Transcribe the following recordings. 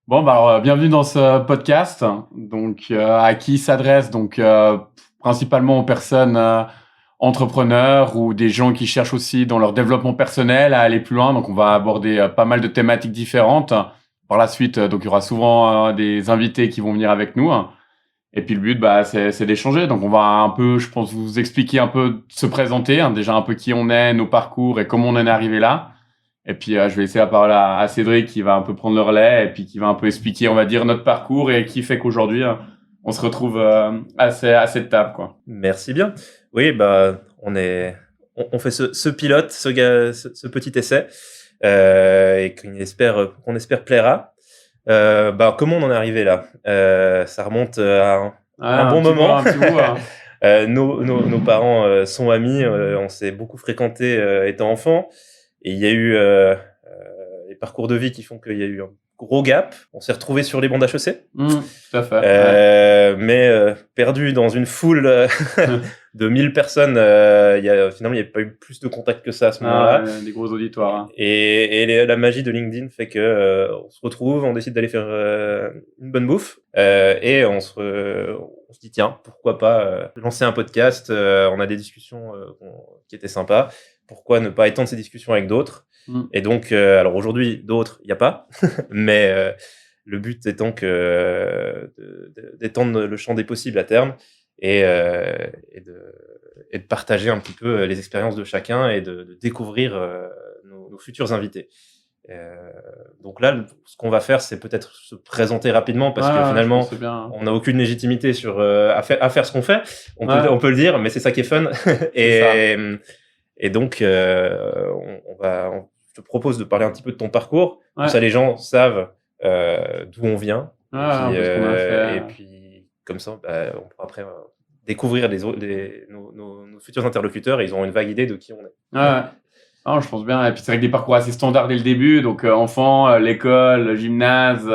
Bon, bah, alors, bienvenue dans ce podcast. Donc, à qui il s'adresse? Donc, principalement aux personnes entrepreneurs ou des gens qui cherchent aussi dans leur développement personnel à aller plus loin. Donc, on va aborder pas mal de thématiques différentes. Par la suite, donc, il y aura souvent des invités qui vont venir avec nous. Et puis, le but, bah, c'est d'échanger. Donc, on va un peu, je pense, vous expliquer un peu, se présenter, hein, déjà un peu qui on est, nos parcours et comment on en est arrivé là. Et puis, je vais laisser la parole à Cédric qui va un peu prendre le relais et puis qui va un peu expliquer, on va dire, notre parcours et qui fait qu'aujourd'hui, on se retrouve à cette table, quoi. Merci bien. Oui, bah, on fait ce pilote, ce petit essai, et qu'on espère plaira. Bah, comment on en est arrivé là? Ça remonte à un bon moment. Un petit bout, hein. Nos parents sont amis, on s'est beaucoup fréquentés étant enfants, et il y a eu les parcours de vie qui font qu'il y a eu un gros gap. On s'est retrouvés sur les bancs d'HEC. Tout à fait. Ouais. Mais perdu dans une foule de 1000 personnes, finalement, il n'y avait pas eu plus de contact que ça à ce moment-là. Des gros auditoires. Hein. Et la magie de LinkedIn fait que on se retrouve, on décide d'aller faire une bonne bouffe, et on se dit tiens, pourquoi pas lancer un podcast. On a des discussions qui étaient sympas. Pourquoi ne pas étendre ces discussions avec d'autres? Et donc, alors aujourd'hui, d'autres, il n'y a pas, mais le but étant d'étendre le champ des possibles à terme et de partager un petit peu les expériences de chacun et de découvrir nos futurs invités. Donc là, ce qu'on va faire, c'est peut-être se présenter rapidement parce que finalement, on n'a aucune légitimité à faire ce qu'on fait. On peut le dire, mais c'est ça qui est fun. Et donc, je te propose de parler un petit peu de ton parcours. Comme ça, les gens savent d'où on vient. Et puis, comme ça, on pourra après découvrir nos futurs interlocuteurs et ils auront une vague idée de qui on est. Non, je pense bien. Et puis, c'est vrai que des parcours assez standards dès le début. Donc, enfant, l'école, le gymnase,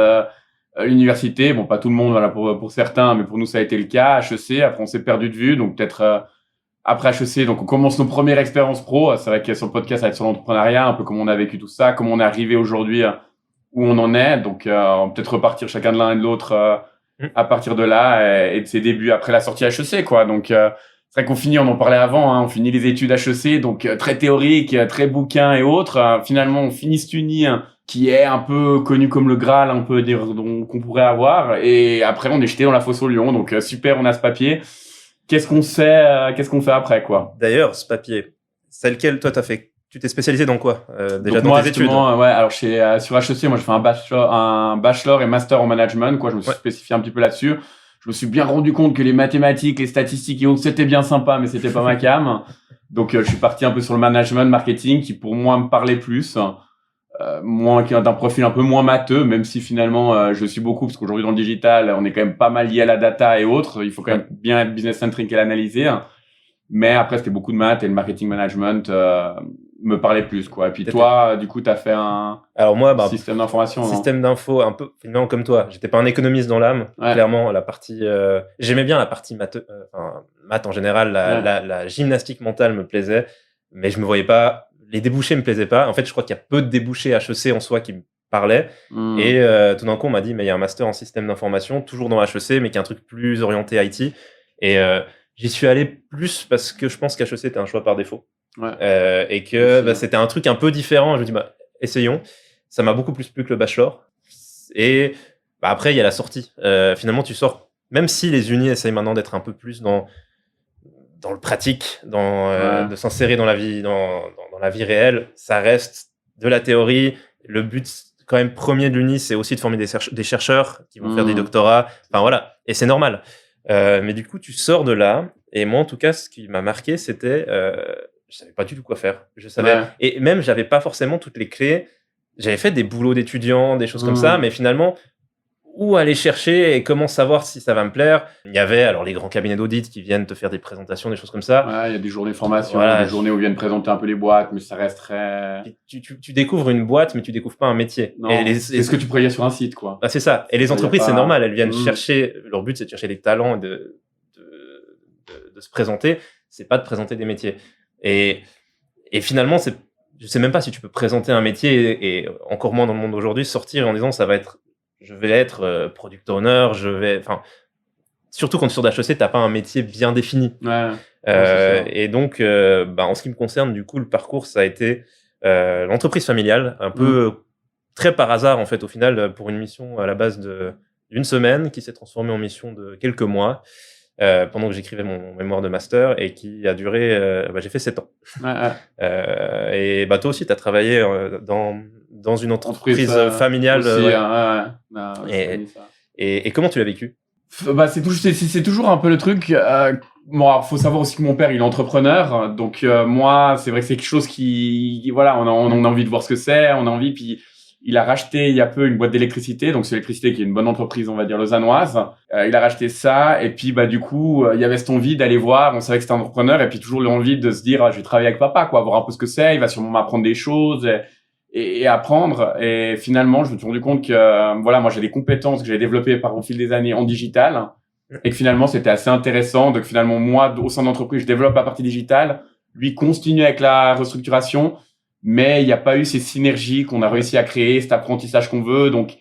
l'université. Bon, pas tout le monde, voilà, pour certains, mais pour nous, ça a été le cas. HEC, après, on s'est perdu de vue. Donc, peut-être après HEC, donc on commence nos premières expériences pro. C'est vrai que sur le podcast, ça va être sur l'entrepreneuriat, un peu comment on a vécu tout ça, comment on est arrivé aujourd'hui où on en est. Donc, on va peut-être repartir chacun de l'un et de l'autre à partir de là et de ses débuts après la sortie HEC, quoi. Donc, c'est vrai qu'on finit, on en parlait avant, hein, on finit les études HEC, donc très théorique, très bouquin et autres. Finalement, on finit cette uni qui est un peu connu comme le Graal, on peut dire, qu'on pourrait avoir. Et après, on est jeté dans la fosse au lion. Donc, super, on a ce papier. Qu'est-ce qu'on fait après, quoi? D'ailleurs, ce papier, c'est lequel toi t'as fait? Tu t'es spécialisé dans quoi déjà donc dans moi, tes études? Ouais, alors sur HEC, moi, je fais un bachelor et master en management, quoi. Je me suis spécifié un petit peu là-dessus. Je me suis bien rendu compte que les mathématiques, les statistiques et autres, c'était bien sympa, mais c'était pas ma came. Donc, je suis parti un peu sur le management, marketing, qui pour moi me parlait plus. Moins d'un profil un peu moins matheux, même si finalement je suis beaucoup, parce qu'aujourd'hui dans le digital, on est quand même pas mal lié à la data et autres. Il faut quand même bien être business centric et l'analyser. Mais après, c'était beaucoup de maths et le marketing management me parlait plus, quoi. Et puis toi, du coup, tu as fait alors moi, système d'information. Système d'info, un peu finalement comme toi. J'étais pas un économiste dans l'âme. Clairement, la partie, j'aimais bien la partie maths en général. La gymnastique mentale me plaisait, mais je me voyais pas. Les débouchés me plaisaient pas. En fait, je crois qu'il y a peu de débouchés HEC en soi qui me parlaient. Et tout d'un coup, on m'a dit, mais il y a un master en système d'information, toujours dans HEC, mais qui est un truc plus orienté IT. Et j'y suis allé plus parce que je pense qu'HEC était un choix par défaut. Et que c'était un truc un peu différent. Je me dis, essayons. Ça m'a beaucoup plus plu que le bachelor. Et après, il y a la sortie. Finalement, tu sors, même si les unis essayent maintenant d'être un peu plus dans le pratique, de s'insérer dans la vie, dans la vie réelle, ça reste de la théorie. Le but, quand même, premier de l'uni, c'est aussi de former des chercheurs qui vont faire des doctorats. Enfin, voilà. Et c'est normal. Mais du coup, tu sors de là. Et moi, en tout cas, ce qui m'a marqué, c'était, je savais pas du tout quoi faire. Je savais, et même, j'avais pas forcément toutes les clés. J'avais fait des boulots d'étudiants, des choses comme ça, mais finalement, où aller chercher et comment savoir si ça va me plaire? Il y avait alors les grands cabinets d'audit qui viennent te faire des présentations, des choses comme ça. Il y a des journées de formation, des journées où ils viennent présenter un peu les boîtes, mais ça reste très... Tu découvres une boîte, mais tu découvres pas un métier. C'est ce que tu pourrais dire sur un site, quoi. C'est ça. Et les entreprises, c'est normal, elles viennent chercher, leur but c'est de chercher des talents, de se présenter, c'est pas de présenter des métiers. Et finalement, je sais même pas si tu peux présenter un métier et encore moins dans le monde d'aujourd'hui, sortir en disant ça va être je vais être product owner, surtout quand tu sors d'HEC, t'as pas un métier bien défini. Et donc, en ce qui me concerne, du coup, le parcours, ça a été l'entreprise familiale, un peu très par hasard, en fait, au final, pour une mission à la base d'une semaine, qui s'est transformée en mission de quelques mois, pendant que j'écrivais mon mémoire de master, et qui a duré, j'ai fait 7 ans. Et toi aussi, tu as travaillé dans une entreprise familiale. Aussi, et comment tu l'as vécu? C'est toujours un peu le truc. Bon, faut savoir aussi que mon père, il est entrepreneur. Donc, moi, c'est vrai que c'est quelque chose voilà, on a envie de voir ce que c'est, on a envie. Puis, il a racheté il y a peu une boîte d'électricité. Donc, c'est l'électricité qui est une bonne entreprise, on va dire, lausannoise. Il a racheté ça. Et puis, du coup, il y avait cette envie d'aller voir. On savait que c'était un entrepreneur. Et puis, toujours l'envie de se dire, je vais travailler avec papa, quoi, voir un peu ce que c'est. Il va sûrement m'apprendre des choses. Et apprendre. Et finalement, je me suis rendu compte que moi j'ai des compétences que j'ai développées au fil des années en digital et que finalement c'était assez intéressant. Donc finalement moi au sein de l'entreprise je développe la partie digitale, lui continue avec la restructuration, mais il n'y a pas eu ces synergies qu'on a réussi à créer, cet apprentissage qu'on veut. Donc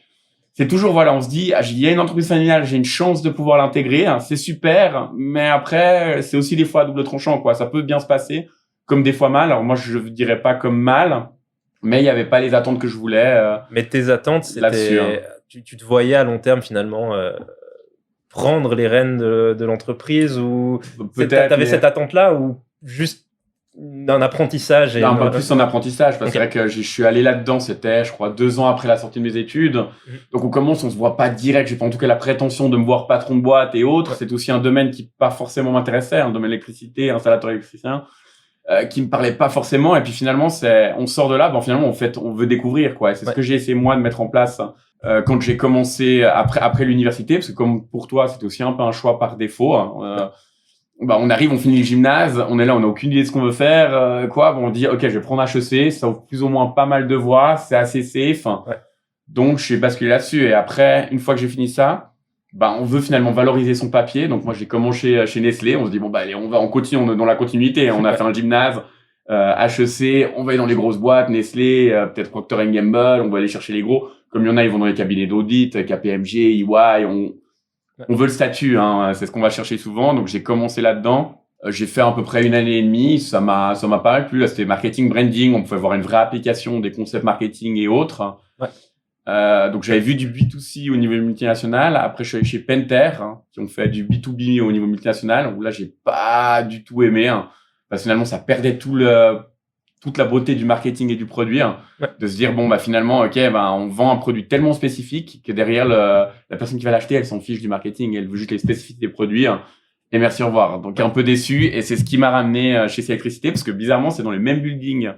c'est toujours on se dit il y a une entreprise familiale, j'ai une chance de pouvoir l'intégrer, c'est super, mais après c'est aussi des fois à double tranchant quoi. Ça peut bien se passer comme des fois mal. Alors moi je dirais pas comme mal. Mais il n'y avait pas les attentes que je voulais. Mais tes attentes, c'était... Tu te voyais à long terme, finalement, prendre les rênes de l'entreprise, ou peut-être t'avais cette attente-là, ou juste d'un apprentissage plus un apprentissage, parce que c'est vrai que je suis allé là-dedans, c'était, je crois, 2 ans après la sortie de mes études. Donc, on se voit pas direct. J'ai pas en tout cas la prétention de me voir patron de boîte et autres. C'est aussi un domaine qui pas forcément m'intéressait, un domaine d'électricité, installateur électricien. Qui me parlait pas forcément, et puis finalement on sort de là, finalement on veut découvrir quoi. Et c'est ce que j'ai essayé moi de mettre en place quand j'ai commencé après l'université, parce que comme pour toi c'était aussi un peu un choix par défaut. On arrive, on finit le gymnase, on est là, on a aucune idée de ce qu'on veut faire, on dit ok, je vais prendre HEC, ça ouvre plus ou moins pas mal de voies, c'est assez safe. Donc je suis basculé là-dessus, et après une fois que j'ai fini ça, on veut finalement valoriser son papier. Donc moi j'ai commencé chez Nestlé, on se dit allez, on continue, on est dans la continuité, on a fait un gymnase, HEC, on va aller dans les grosses boîtes, Nestlé, peut-être Procter & Gamble, on va aller chercher les gros, comme il y en a, ils vont dans les cabinets d'audit, KPMG, EY, on veut le statut, c'est ce qu'on va chercher souvent. Donc j'ai commencé là-dedans, j'ai fait à peu près 1 année et demie, ça m'a pas mal plu. Là c'était marketing, branding, on pouvait voir une vraie application des concepts marketing et autres. Donc j'avais vu du B2C au niveau multinational. Après je suis allé chez Pentair, qui ont fait du B2B au niveau multinational, où là j'ai pas du tout aimé, parce que finalement ça perdait toute la beauté du marketing et du produit, de se dire finalement on vend un produit tellement spécifique que derrière la personne qui va l'acheter, elle s'en fiche du marketing, elle veut juste les spécificités des produits, et merci, au revoir. Donc un peu déçu, et c'est ce qui m'a ramené chez Électricité, parce que bizarrement c'est dans les mêmes buildings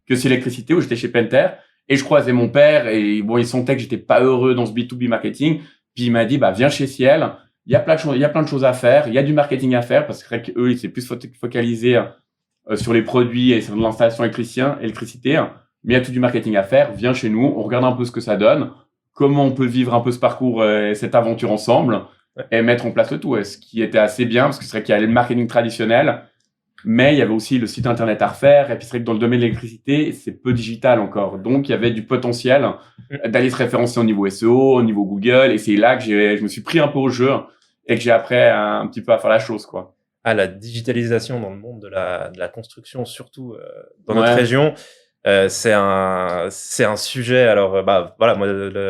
que chez Électricité, où j'étais chez Pentair. Et je croisais mon père, et il sentait que j'étais pas heureux dans ce B2B marketing. Puis il m'a dit, viens chez Ciel. Il y a plein de choses à faire. Il y a du marketing à faire, parce que eux, ils s'est plus focalisé sur les produits et sur l'installation électricité. Mais il y a tout du marketing à faire. Viens chez nous. On regarde un peu ce que ça donne. Comment on peut vivre un peu ce parcours et cette aventure ensemble, et mettre en place le tout. Et ce qui était assez bien, parce que c'est vrai qu'il y a le marketing traditionnel, mais il y avait aussi le site internet à refaire. Et puis c'est vrai que dans le domaine de l'électricité, c'est peu digital encore. Donc il y avait du potentiel d'aller se référencer au niveau SEO, au niveau Google. Et c'est là que je me suis pris un peu au jeu et que j'ai appris un petit peu à faire la chose, quoi. La digitalisation dans le monde de la construction, surtout dans notre région, c'est un sujet. Alors moi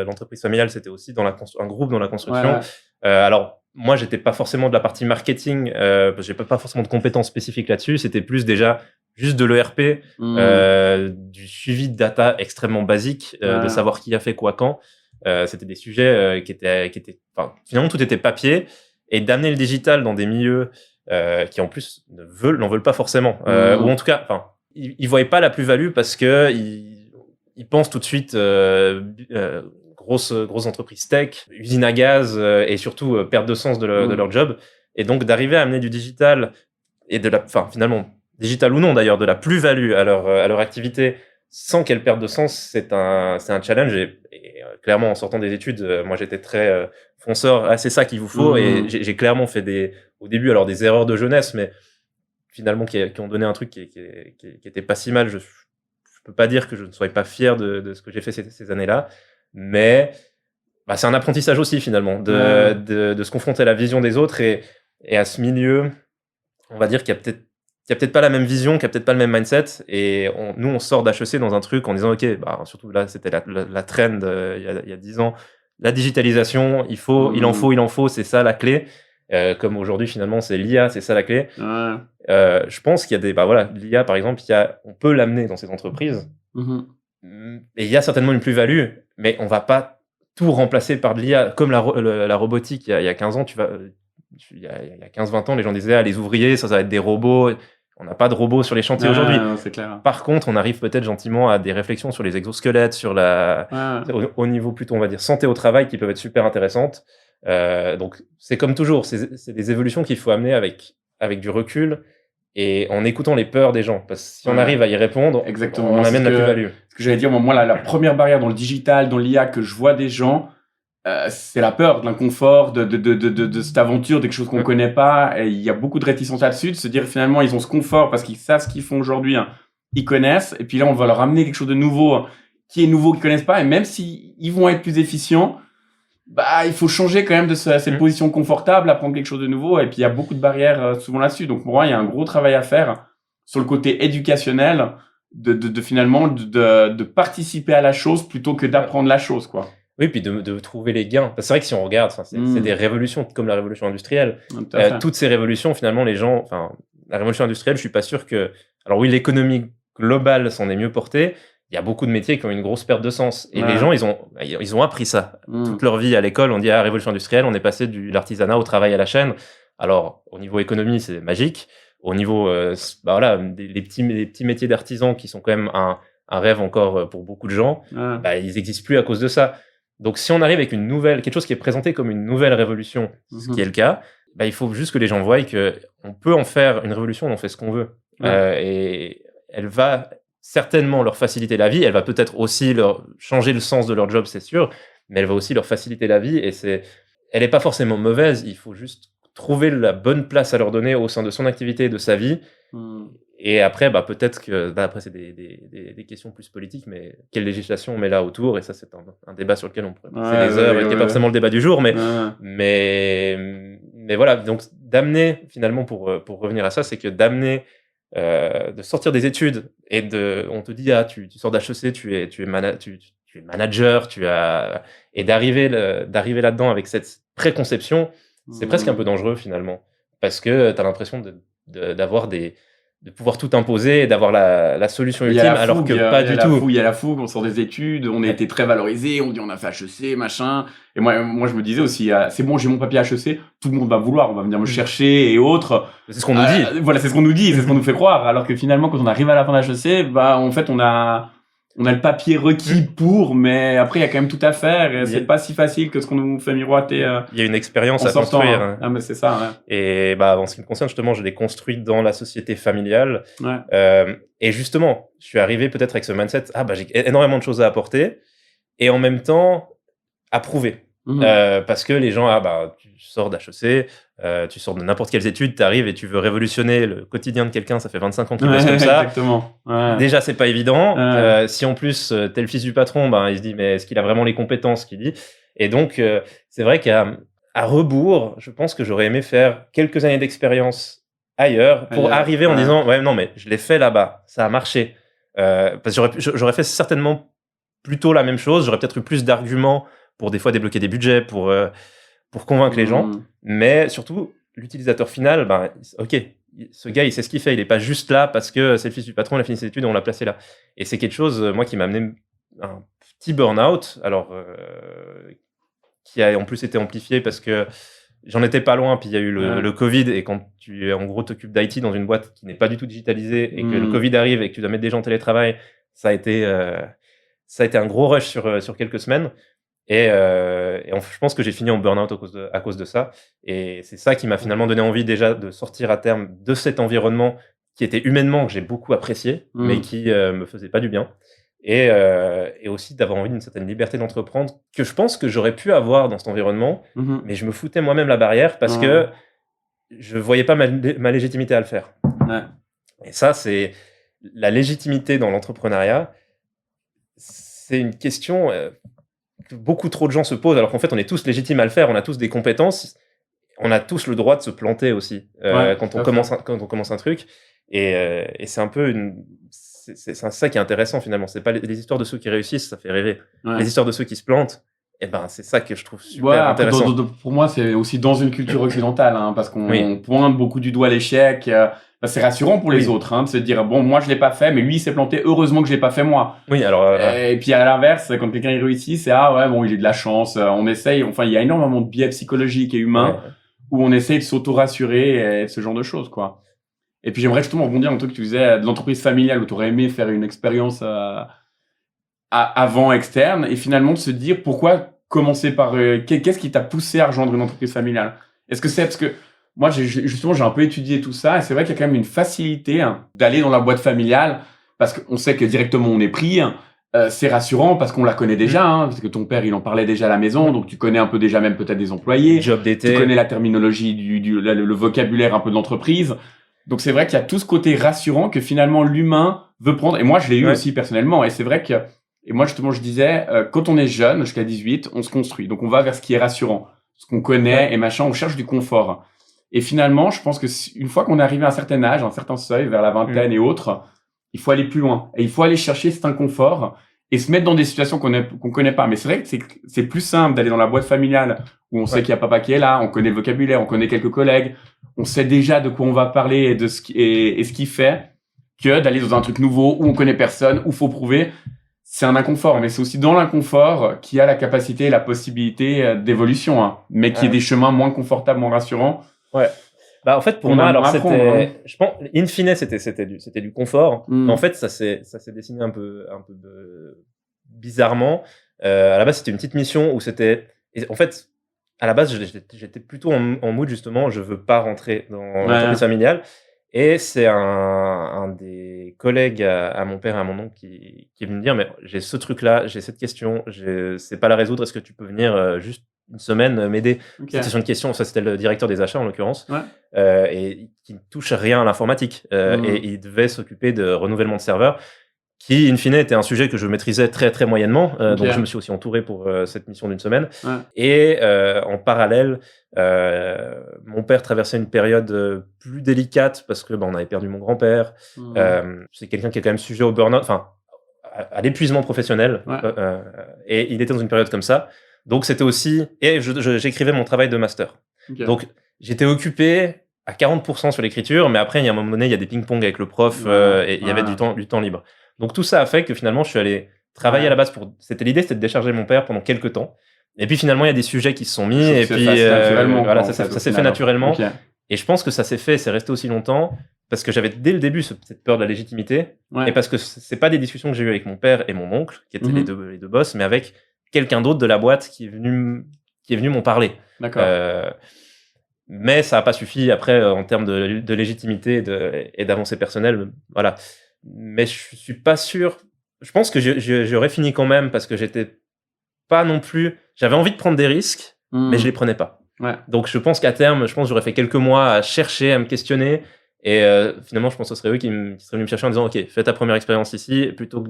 l'entreprise familiale, c'était aussi un groupe dans la construction. Alors moi, j'étais pas forcément de la partie marketing, parce que j'ai pas forcément de compétences spécifiques là-dessus. C'était plus déjà juste de l'ERP, du suivi de data extrêmement basique, de savoir qui a fait quoi quand. C'était des sujets qui étaient, finalement tout était papier, et d'amener le digital dans des milieux qui en plus n'en veulent pas forcément, ou en tout cas, ils voyaient pas la plus-value, parce que ils pensent tout de suite grosse entreprise tech, usine à gaz, et surtout perte de sens de leur job. Et donc d'arriver à amener du digital, et finalement digital ou non d'ailleurs, de la plus-value à leur activité sans qu'elle perde de sens, c'est un challenge. Et clairement, en sortant des études, moi j'étais très fonceur, c'est ça qu'il vous faut. Et j'ai clairement fait au début des erreurs de jeunesse, mais finalement qui ont donné un truc qui était pas si mal. Je peux pas dire que je ne sois pas fier de ce que j'ai fait ces années-là, mais c'est un apprentissage aussi finalement de se confronter à la vision des autres et à ce milieu, on va dire qu'il y a peut-être pas la même vision, qu'il y a peut-être pas le même mindset. Et nous, on sort d'HEC dans un truc en disant, OK, surtout là, c'était la trend il y a 10 ans. La digitalisation, il en faut, c'est ça la clé. Comme aujourd'hui, finalement, c'est l'IA, c'est ça la clé. Je pense qu'il y a l'IA, par exemple, on peut l'amener dans ces entreprises. Et il y a certainement une plus-value, mais on va pas tout remplacer par de l'IA. Comme la robotique, il y a 15 ans, il y a 15-20 ans, les gens disaient les ouvriers, ça va être des robots. On n'a pas de robots sur les chantiers aujourd'hui. C'est clair. Par contre, on arrive peut-être gentiment à des réflexions sur les exosquelettes, sur au niveau plutôt, on va dire, santé au travail, qui peuvent être super intéressantes. Donc, c'est comme toujours, c'est des évolutions qu'il faut amener avec du recul et en écoutant les peurs des gens. Parce que si on arrive à y répondre, exactement, on amène la plus-value. Ce que j'allais dire, moi, la première barrière dans le digital, dans l'IA que je vois des gens, c'est la peur de l'inconfort, de cette aventure, de quelque chose qu'on ne connaît pas. Et il y a beaucoup de réticence là-dessus, de se dire finalement ils ont ce confort parce qu'ils savent ce qu'ils font aujourd'hui, ils connaissent. Et puis là, on va leur amener quelque chose de nouveau, qui est nouveau, qu'ils ne connaissent pas. Et même s'ils vont être plus efficients, il faut changer quand même de cette position confortable, apprendre quelque chose de nouveau. Et puis il y a beaucoup de barrières souvent là-dessus. Donc pour moi, il y a un gros travail à faire sur le côté éducationnel, finalement de participer à la chose plutôt que d'apprendre la chose, quoi. Oui, puis de trouver les gains. C'est vrai que si on regarde, c'est des révolutions comme la révolution industrielle. Toutes ces révolutions, finalement, la révolution industrielle, je suis pas sûr que... Alors oui, l'économie globale s'en est mieux portée. Il y a beaucoup de métiers qui ont une grosse perte de sens. Et les gens, ils ont appris ça. Toute leur vie à l'école, on dit révolution industrielle, on est passé de l'artisanat au travail à la chaîne. Alors, au niveau économie, c'est magique. Au niveau, les petits métiers d'artisan qui sont quand même un rêve encore pour beaucoup de gens, ils n'existent plus à cause de ça. Donc, si on arrive avec quelque chose qui est présenté comme une nouvelle révolution, ce qui est le cas, il faut juste que les gens voient qu'on peut en faire une révolution, on en fait ce qu'on veut. Et elle va certainement leur faciliter la vie, elle va peut-être aussi leur changer le sens de leur job, c'est sûr, mais elle va aussi leur faciliter la vie. Et elle n'est pas forcément mauvaise, il faut juste trouver la bonne place à leur donner au sein de son activité et de sa vie. Et après, peut-être que après c'est des questions plus politiques, mais quelle législation on met là autour? Et ça, c'est un débat sur lequel on pourrait passer des heures, et qui n'est pas forcément le débat du jour, mais voilà. Donc d'amener finalement pour revenir à ça, c'est que d'amener de sortir des études et on te dit tu sors d'HEC, tu es manager, et d'arriver là-dedans avec cette préconception, c'est presque un peu dangereux finalement, parce que tu as l'impression de pouvoir tout imposer et d'avoir la solution ultime, alors que pas du tout. Il y a la fougue, on sort des études, on a été très valorisé, on dit on a fait HEC, machin. Et moi je me disais aussi, c'est bon, j'ai mon papier HEC, tout le monde va vouloir, on va venir me chercher et autres. C'est ce qu'on nous dit. Voilà, c'est ce qu'on nous dit, c'est ce qu'on nous fait croire. Alors que finalement, quand on arrive à la fin de HEC, en fait, on a le papier requis pour, mais après, il y a quand même tout à faire. Et c'est pas si facile que ce qu'on nous fait miroiter. Il y a une expérience à construire. Ah, mais c'est ça, ouais. Et en ce qui me concerne, justement, je l'ai construit dans la société familiale. Et justement, je suis arrivé peut-être avec ce mindset, j'ai énormément de choses à apporter. Et en même temps, à prouver. Parce que les gens, tu sors d'HEC, tu sors de n'importe quelles études, tu arrives et tu veux révolutionner le quotidien de quelqu'un, ça fait 25 ans qu'il bosse comme ça. Exactement. Déjà, c'est pas évident. Si en plus, t'es le fils du patron, il se dit, mais est-ce qu'il a vraiment les compétences qu'il dit? Et donc, c'est vrai qu'à rebours, je pense que j'aurais aimé faire quelques années d'expérience ailleurs pour arriver en disant, non, mais je l'ai fait là-bas, ça a marché. Parce que j'aurais fait certainement plutôt la même chose, j'aurais peut-être eu plus d'arguments pour des fois débloquer des budgets, pour convaincre les gens. Mais surtout, l'utilisateur final, ok, ce gars, il sait ce qu'il fait. Il n'est pas juste là parce que c'est le fils du patron, il a fini ses études et on l'a placé là. Et c'est quelque chose, moi, qui m'a amené un petit burn-out, qui a en plus été amplifié parce que j'en étais pas loin, puis il y a eu le Covid, et quand tu, en gros, t'occupes d'IT dans une boîte qui n'est pas du tout digitalisée, et que le Covid arrive et que tu dois mettre des gens en télétravail, ça a été un gros rush sur quelques semaines. Et je pense que j'ai fini en burn-out à cause de ça. Et c'est ça qui m'a finalement donné envie déjà de sortir à terme de cet environnement qui était humainement, que j'ai beaucoup apprécié, mais qui me faisait pas du bien. Et aussi d'avoir envie d'une certaine liberté d'entreprendre que je pense que j'aurais pu avoir dans cet environnement, mais je me foutais moi-même la barrière parce que je voyais pas ma légitimité à le faire. Et ça, c'est la légitimité dans l'entrepreneuriat. C'est une question beaucoup trop de gens se posent, alors qu'en fait, on est tous légitimes à le faire, on a tous des compétences, on a tous le droit de se planter aussi quand on commence un truc. Et c'est un peu c'est ça qui est intéressant finalement. C'est pas les histoires de ceux qui réussissent, ça fait rêver. Les histoires de ceux qui se plantent, c'est ça que je trouve super intéressant. Pour moi, c'est aussi dans une culture occidentale, parce qu'on pointe beaucoup du doigt l'échec. C'est rassurant pour les autres de se dire bon, moi je l'ai pas fait, mais lui il s'est planté, heureusement que je l'ai pas fait moi. Oui, alors et puis à l'inverse, quand quelqu'un il réussit, c'est il a de la chance. On essaye, il y a énormément de biais psychologiques et humains où on essaye de s'auto-rassurer et ce genre de choses, quoi. Et puis j'aimerais justement rebondir dans le truc que tu disais de l'entreprise familiale où tu aurais aimé faire une expérience avant externe et finalement de se dire pourquoi commencer par qu'est-ce qui t'a poussé à rejoindre une entreprise familiale? Est-ce que c'est parce que moi j'ai un peu étudié tout ça et c'est vrai qu'il y a quand même une facilité d'aller dans la boîte familiale parce qu'on sait que directement on est pris. C'est rassurant parce qu'on la connaît déjà, parce que ton père il en parlait déjà à la maison, donc tu connais un peu déjà même peut-être des employés, job d'été, tu connais la terminologie le vocabulaire un peu de l'entreprise. Donc c'est vrai qu'il y a tout ce côté rassurant que finalement l'humain veut prendre. Et moi je l'ai eu aussi personnellement. Et c'est vrai que, et moi justement je disais, quand on est jeune, jusqu'à 18, on se construit. Donc on va vers ce qui est rassurant, ce qu'on connaît et machin, on cherche du confort. Et finalement, je pense que une fois qu'on est arrivé à un certain âge, un certain seuil, vers la vingtaine et autres, il faut aller plus loin. Et il faut aller chercher cet inconfort et se mettre dans des situations qu'on connaît pas. Mais c'est vrai que c'est plus simple d'aller dans la boîte familiale où on sait qu'il y a papa qui est là, on connaît le vocabulaire, on connaît quelques collègues, on sait déjà de quoi on va parler et de ce qu'il fait, que d'aller dans un truc nouveau où on connaît personne, où faut prouver. C'est un inconfort, mais c'est aussi dans l'inconfort qu'il y a la capacité et la possibilité d'évolution, mais qui est des chemins moins confortables, moins rassurants. Ouais. En fait, pour moi, alors je pense, in fine, c'était du confort. Mais en fait, ça s'est dessiné un peu bizarrement. À la base, c'était une petite mission où c'était, et en fait, à la base, j'étais plutôt en mood justement, je veux pas rentrer dans l'entreprise familiale. Et c'est un des collègues à mon père et à mon oncle qui est venu me dire, mais j'ai ce truc-là, j'ai cette question, je sais pas la résoudre, est-ce que tu peux venir juste une semaine m'aider? C'était sur une question, ça c'était le directeur des achats en l'occurrence, et qui ne touche rien à l'informatique. Et il devait s'occuper de renouvellement de serveurs, qui, in fine, était un sujet que je maîtrisais très, très moyennement. Donc, je me suis aussi entouré pour cette mission d'une semaine. Et en parallèle, mon père traversait une période plus délicate parce que on avait perdu mon grand-père. C'est quelqu'un qui est quand même sujet au burn-out, enfin, à l'épuisement professionnel. Et il était dans une période comme ça. Donc, c'était aussi... Et j'écrivais mon travail de master. Donc, j'étais occupé à 40% sur l'écriture, mais après, il y a un moment donné, il y a des ping-pong avec le prof et il y avait du temps libre. Donc tout ça a fait que finalement je suis allé travailler à la base l'idée c'était de décharger mon père pendant quelques temps. Et puis finalement il y a des sujets qui se sont mis et puis voilà, ça s'est fait naturellement. Et je pense que ça s'est fait, c'est resté aussi longtemps parce que j'avais dès le début cette peur de la légitimité et parce que c'est pas des discussions que j'ai eues avec mon père et mon oncle qui étaient les deux boss, mais avec quelqu'un d'autre de la boîte qui est venu m'en parler. D'accord. Mais ça n'a pas suffi après en termes de légitimité et d'avancée personnelle. Voilà. Mais je suis pas sûr. Je pense que j'aurais fini quand même parce que j'étais pas non plus. J'avais envie de prendre des risques, mais je les prenais pas. Donc je pense qu'à terme, j'aurais fait quelques mois à chercher, à me questionner. Et finalement, je pense que ce serait eux qui seraient venus me chercher en disant ok, fais ta première expérience ici plutôt que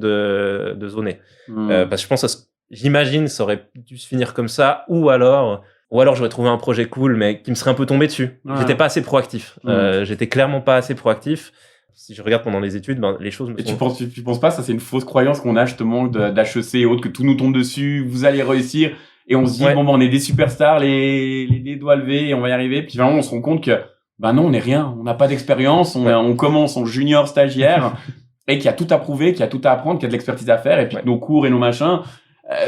de zoner. Parce que je pense, j'imagine, ça aurait dû se finir comme ça, ou alors j'aurais trouvé un projet cool, mais qui me serait un peu tombé dessus. J'étais pas assez proactif. J'étais clairement pas assez proactif. Si je regarde pendant les études, les choses me sont... Tu penses pas, ça c'est une fausse croyance qu'on a justement d'HEC et autres, que tout nous tombe dessus, vous allez réussir, et on se dit, on est des superstars, les doigts levés, et on va y arriver, puis vraiment on se rend compte que, non, on n'est rien, on n'a pas d'expérience, on commence en junior stagiaire, et qu'il y a tout à prouver, qu'il y a tout à apprendre, qu'il y a de l'expertise à faire, et puis que nos cours et nos machins,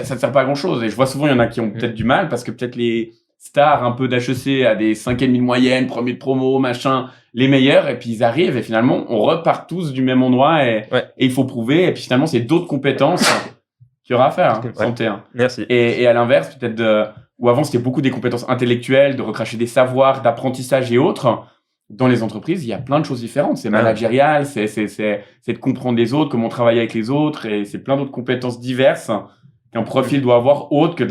ça ne sert pas à grand chose. Et je vois souvent, il y en a qui ont peut-être du mal, parce que peut-être les stars un peu d'HEC à des 5,5 de moyenne, premier de promo, machin, les meilleurs, et puis ils arrivent, et finalement, on repart tous du même endroit, et il faut prouver, et puis finalement, c'est d'autres compétences qu'il y aura à faire, santé. Merci. Et à l'inverse, peut-être où avant, c'était beaucoup des compétences intellectuelles, de recracher des savoirs, d'apprentissage et autres. Dans les entreprises, il y a plein de choses différentes. C'est managérial, c'est de comprendre les autres, comment travailler avec les autres, et c'est plein d'autres compétences diverses qu'un profil doit avoir autre que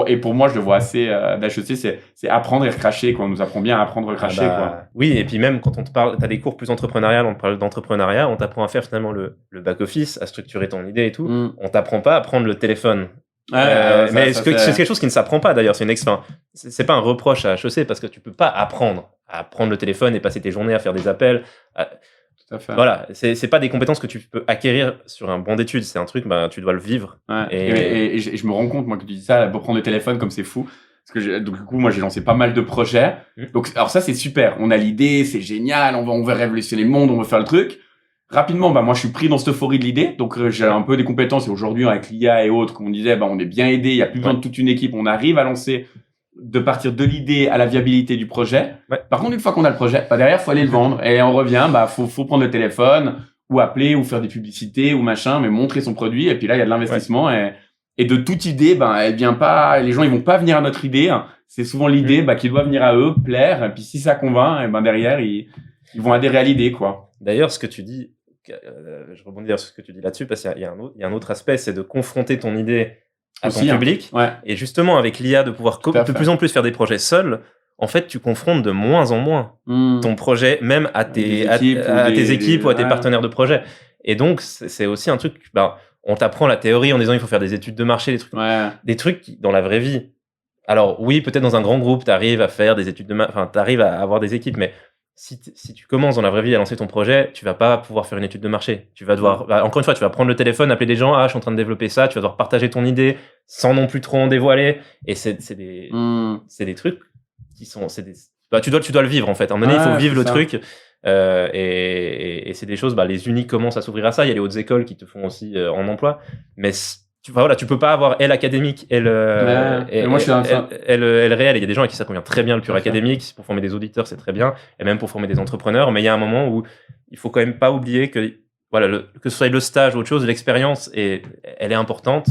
et pour moi, je le vois assez d'HEC, c'est apprendre et recracher, quoi. On nous apprend bien à apprendre et recracher, quoi. Oui, et puis même quand on te parle, t'as des cours plus entrepreneuriales, on te parle d'entrepreneuriat, on t'apprend à faire finalement le back-office, à structurer ton idée et tout. On t'apprend pas à prendre le téléphone Mais c'est quelque chose qui ne s'apprend pas d'ailleurs. C'est pas un reproche à HEC parce que tu peux pas apprendre à prendre le téléphone et passer tes journées à faire des appels. Tout à fait. Voilà, c'est pas des compétences que tu peux acquérir sur un banc d'études. C'est un truc, tu dois le vivre. Et je me rends compte, moi, que tu dis ça, pour prendre le téléphone comme c'est fou. Parce que donc, du coup, moi, j'ai lancé pas mal de projets. Donc, alors ça, c'est super. On a l'idée, c'est génial. On veut révolutionner le monde, on veut faire le truc. Rapidement, moi, je suis pris dans cette euphorie de l'idée. Donc, j'ai un peu des compétences. Et aujourd'hui, avec l'IA et autres, comme on disait, on est bien aidé. Il y a plus besoin de toute une équipe. On arrive à lancer, de partir de l'idée à la viabilité du projet. Par contre, une fois qu'on a le projet, derrière, faut aller le vendre. Et on revient, faut prendre le téléphone ou appeler ou faire des publicités ou machin, mais montrer son produit. Et puis là, il y a de l'investissement et de toute idée, elle vient pas, les gens, ils vont pas venir à notre idée. C'est souvent l'idée, qui doit venir à eux, plaire. Et puis si ça convainc, et derrière, ils vont adhérer à l'idée, quoi. D'ailleurs, ce que tu dis, je rebondis sur ce que tu dis là-dessus parce qu'il y a un autre aspect, c'est de confronter ton idée à ton public. Et justement, avec l'IA, de pouvoir de plus en plus faire des projets seuls, en fait, tu confrontes de moins en moins ton projet, même à tes équipes ou à tes partenaires de projet. Et donc, c'est aussi un truc, on t'apprend la théorie en disant il faut faire des études de marché, des trucs qui, dans la vraie vie. Alors oui, peut-être dans un grand groupe, t'arrives à faire des études t'arrives à avoir des équipes, mais si tu commences dans la vraie vie à lancer ton projet, tu vas pas pouvoir faire une étude de marché. Tu vas devoir, encore une fois, tu vas prendre le téléphone, appeler des gens, je suis en train de développer ça, tu vas devoir partager ton idée sans non plus trop en dévoiler. Et c'est des trucs qui sont, tu dois le vivre, en fait. À un moment donné, il faut vivre le truc. Et c'est des choses, les unis commencent à s'ouvrir à ça. Il y a les hautes écoles qui te font aussi en emploi. Mais tu peux pas avoir elle académique, elle réelle. Il y a des gens à qui ça convient très bien le pur académique. Pour former des auditeurs, c'est très bien. Et même pour former des entrepreneurs. Mais il y a un moment où il faut quand même pas oublier que, que ce soit le stage ou autre chose, l'expérience, elle est importante.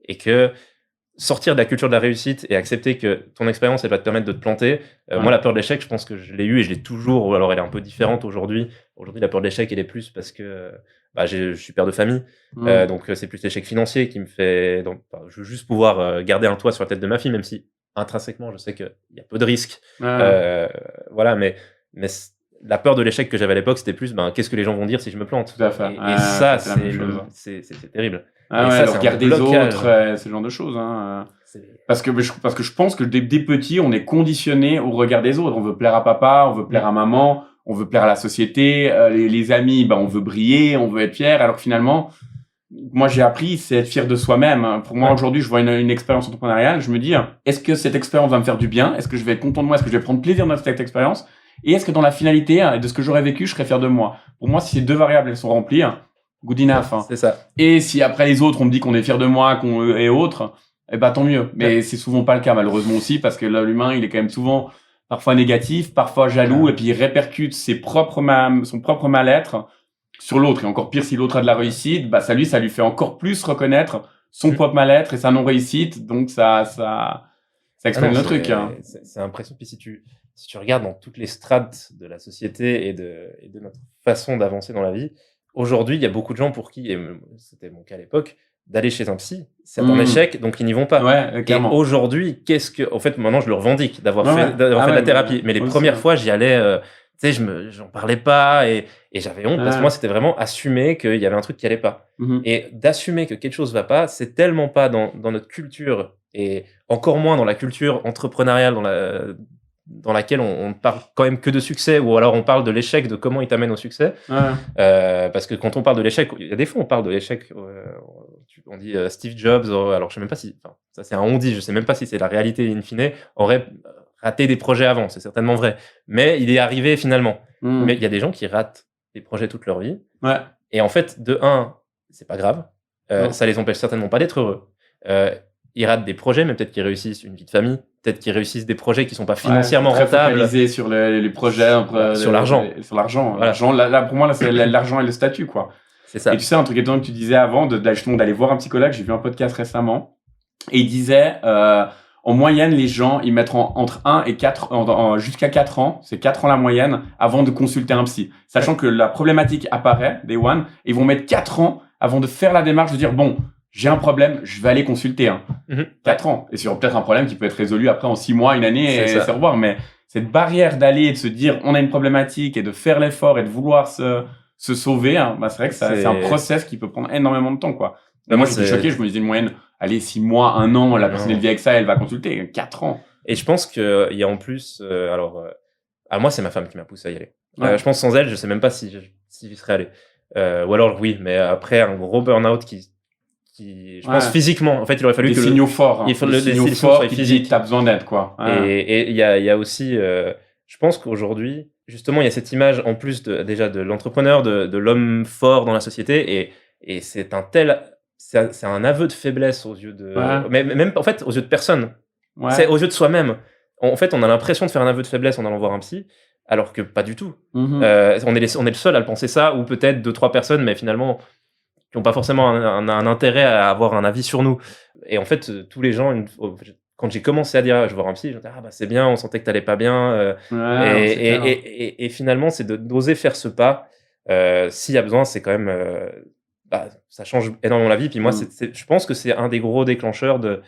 Et que sortir de la culture de la réussite et accepter que ton expérience, elle va te permettre de te planter. Moi, la peur de l'échec, je pense que je l'ai eu et je l'ai toujours. Alors, elle est un peu différente aujourd'hui. Aujourd'hui, la peur de l'échec, elle est plus parce que je suis père de famille. Donc, c'est plus l'échec financier qui me fait... Donc, je veux juste pouvoir garder un toit sur la tête de ma fille, même si intrinsèquement, je sais qu'il y a peu de risques. Mais la peur de l'échec que j'avais à l'époque, c'était plus qu'est-ce que les gens vont dire si je me plante. Tout à fait. Et ça, c'est terrible. Le regard des autres, ce genre de choses. Parce que je pense que dès petit, on est conditionné au regard des autres. On veut plaire à papa, on veut plaire à maman, on veut plaire à la société, les amis, on veut briller, on veut être fier. Alors que finalement, moi j'ai appris, c'est être fier de soi-même. Pour moi aujourd'hui, je vois une expérience entrepreneuriale, je me dis, est-ce que cette expérience va me faire du bien? Est-ce que je vais être content de moi? Est-ce que je vais prendre plaisir dans cette expérience? Et est-ce que dans la finalité de ce que j'aurais vécu, je serais fier de moi? Pour moi, si ces deux variables elles sont remplies, good enough. C'est ça. Et si après les autres, on me dit qu'on est fier de moi, et autres, tant mieux. Mais c'est souvent pas le cas, malheureusement aussi, parce que là, l'humain, il est quand même souvent parfois négatif, parfois jaloux, et puis il répercute son propre mal-être sur l'autre. Et encore pire, si l'autre a de la réussite, ça lui fait encore plus reconnaître son propre mal-être et sa non-réussite. Donc ça exprime le truc. C'est impressionnant. Puis si tu regardes dans toutes les strates de la société et de notre façon d'avancer dans la vie, aujourd'hui, il y a beaucoup de gens pour qui, et c'était mon cas à l'époque, d'aller chez un psy, c'est un échec, donc ils n'y vont pas. Et aujourd'hui, en fait, maintenant, je le revendique d'avoir fait de la thérapie. Mais les premières fois, j'y allais, j'en parlais pas et j'avais honte parce que moi, c'était vraiment assumer qu'il y avait un truc qui allait pas. Et d'assumer que quelque chose va pas, c'est tellement pas dans notre culture et encore moins dans la culture entrepreneuriale, dans laquelle on parle quand même que de succès, ou alors on parle de l'échec, de comment il t'amène au succès. Parce que quand on parle de l'échec, il y a des fois on parle de l'échec, on dit Steve Jobs, alors je sais même pas si, ça c'est un on dit, je sais même pas si c'est la réalité in fine, aurait raté des projets avant, c'est certainement vrai, mais il est arrivé finalement. Mais il y a des gens qui ratent des projets toute leur vie, et en fait, de un, c'est pas grave, ça les empêche certainement pas d'être heureux. Ils ratent des projets, mais peut-être qu'ils réussissent une vie de famille, peut-être qu'ils réussissent des projets qui sont pas financièrement rentables. Focalisé sur les projets, sur l'argent. Sur l'argent. Voilà. Là, pour moi, là, c'est l'argent et le statut, quoi. C'est ça. Et tu sais, un truc étonnant que tu disais avant, d'aller voir un psychologue, j'ai vu un podcast récemment, et il disait, en moyenne, les gens, ils mettront entre 1 et 4, jusqu'à 4 ans, c'est 4 ans la moyenne, avant de consulter un psy. Sachant que la problématique apparaît, day one, ils vont mettre 4 ans avant de faire la démarche de dire, bon, j'ai un problème, je vais aller consulter. 4 ans. Et sur peut-être un problème qui peut être résolu après en 6 mois, une année, et se revoir. Mais cette barrière d'aller et de se dire, on a une problématique, et de faire l'effort et de vouloir se sauver, c'est vrai que c'est un process qui peut prendre énormément de temps, quoi. Moi, j'étais choqué, je me disais une moyenne allez, 6 mois, 1 an, la personne elle vit avec ça, elle va consulter. 4 ans. Et je pense qu'il y a en plus, moi, c'est ma femme qui m'a poussé à y aller. Je pense sans elle, je sais même pas si j'y serais allé. Ou alors, oui, mais après un gros burn-out je pense physiquement, en fait, il aurait fallu des signaux forts. Il faut des signaux forts qui disent que t'as besoin d'aide, quoi. Et il y a aussi, je pense qu'aujourd'hui, justement, il y a cette image, en plus déjà de l'entrepreneur, de l'homme fort dans la société, et c'est un aveu de faiblesse aux yeux mais même, en fait, aux yeux de personne. C'est aux yeux de soi-même. En fait, on a l'impression de faire un aveu de faiblesse en allant voir un psy, alors que pas du tout. On est le seul à le penser ça, ou peut-être 2-3 personnes, mais finalement, qui n'ont pas forcément un intérêt à avoir un avis sur nous. Et en fait, tous les gens, quand j'ai commencé à dire je vais voir un psy, je me disais c'est bien, on sentait que t'allais pas bien. Et finalement, c'est d'oser faire ce pas. S'il y a besoin, c'est quand même ça change énormément la vie. Puis moi, je pense que c'est un des gros déclencheurs de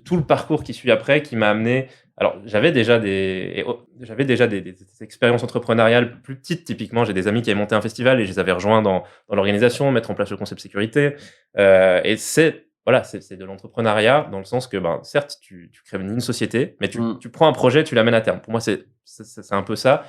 tout le parcours qui suit après, qui m'a amené. Alors, j'avais déjà des expériences entrepreneuriales plus petites. Typiquement, j'ai des amis qui avaient monté un festival et je les avais rejoints dans l'organisation, mettre en place le concept sécurité. Et c'est de l'entrepreneuriat dans le sens que, certes, tu crées une société, mais tu prends un projet, tu l'amènes à terme. Pour moi, c'est un peu ça.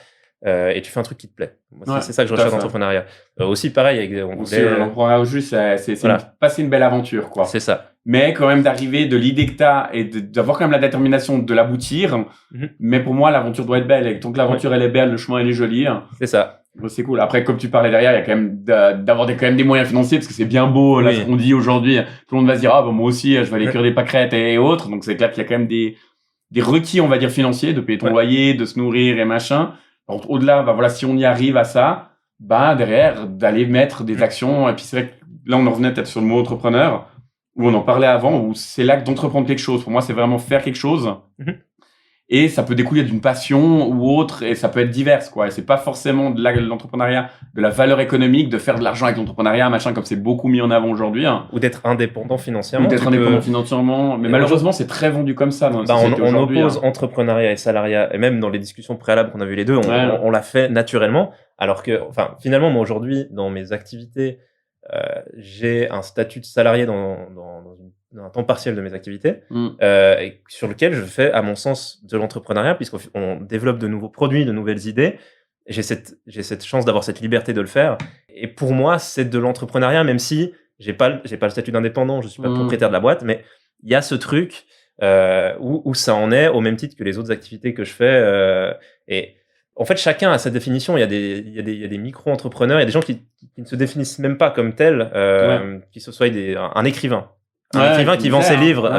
Et tu fais un truc qui te plaît. Moi, c'est ça que je recherche dans l'entrepreneuriat. Aussi, pareil, l'entrepreneuriat juste, c'est passer une belle aventure, quoi. C'est ça. Mais quand même d'arriver de l'idée que t'as et d'avoir quand même la détermination de l'aboutir. Mais pour moi, l'aventure doit être belle. Et tant que l'aventure elle est belle, le chemin il est joli. C'est ça. C'est cool. Après, comme tu parlais derrière, il y a quand même d'avoir quand même des moyens financiers parce que c'est bien beau là ce qu'on dit aujourd'hui. Tout le monde va se dire moi aussi je vais aller cuire des pâquerettes et autres. Donc c'est clair qu'il y a quand même des requis on va dire financiers, de payer ton loyer, de se nourrir et machin. Alors, au-delà, si on y arrive à ça, derrière, d'aller mettre des actions. Et puis c'est vrai que là, on en revenait peut-être sur le mot entrepreneur, où on en parlait avant, où c'est l'acte d'entreprendre quelque chose. Pour moi, c'est vraiment faire quelque chose. Et ça peut découler d'une passion ou autre, et ça peut être divers, quoi. Et c'est pas forcément de l'entrepreneuriat, de la valeur économique, de faire de l'argent avec l'entrepreneuriat, machin, comme c'est beaucoup mis en avant aujourd'hui. Ou d'être indépendant financièrement. Mais malheureusement, c'est très vendu comme ça dans la société aujourd'hui. On oppose entrepreneuriat et salariat, et même dans les discussions préalables qu'on a vues les deux, on l'a fait naturellement. Alors que, finalement, moi aujourd'hui, dans mes activités, j'ai un statut de salarié dans un temps partiel de mes activités, et sur lequel je fais, à mon sens, de l'entrepreneuriat, puisqu'on développe de nouveaux produits, de nouvelles idées. Et j'ai cette chance d'avoir cette liberté de le faire. Et pour moi, c'est de l'entrepreneuriat, même si j'ai pas le statut d'indépendant, je suis pas propriétaire de la boîte, mais il y a ce truc où ça en est, au même titre que les autres activités que je fais. Et en fait, chacun a sa définition. Il y a des micro-entrepreneurs, il y a des gens qui ne se définissent même pas comme tels, qui se soient un écrivain. Un écrivain qui vend ses livres,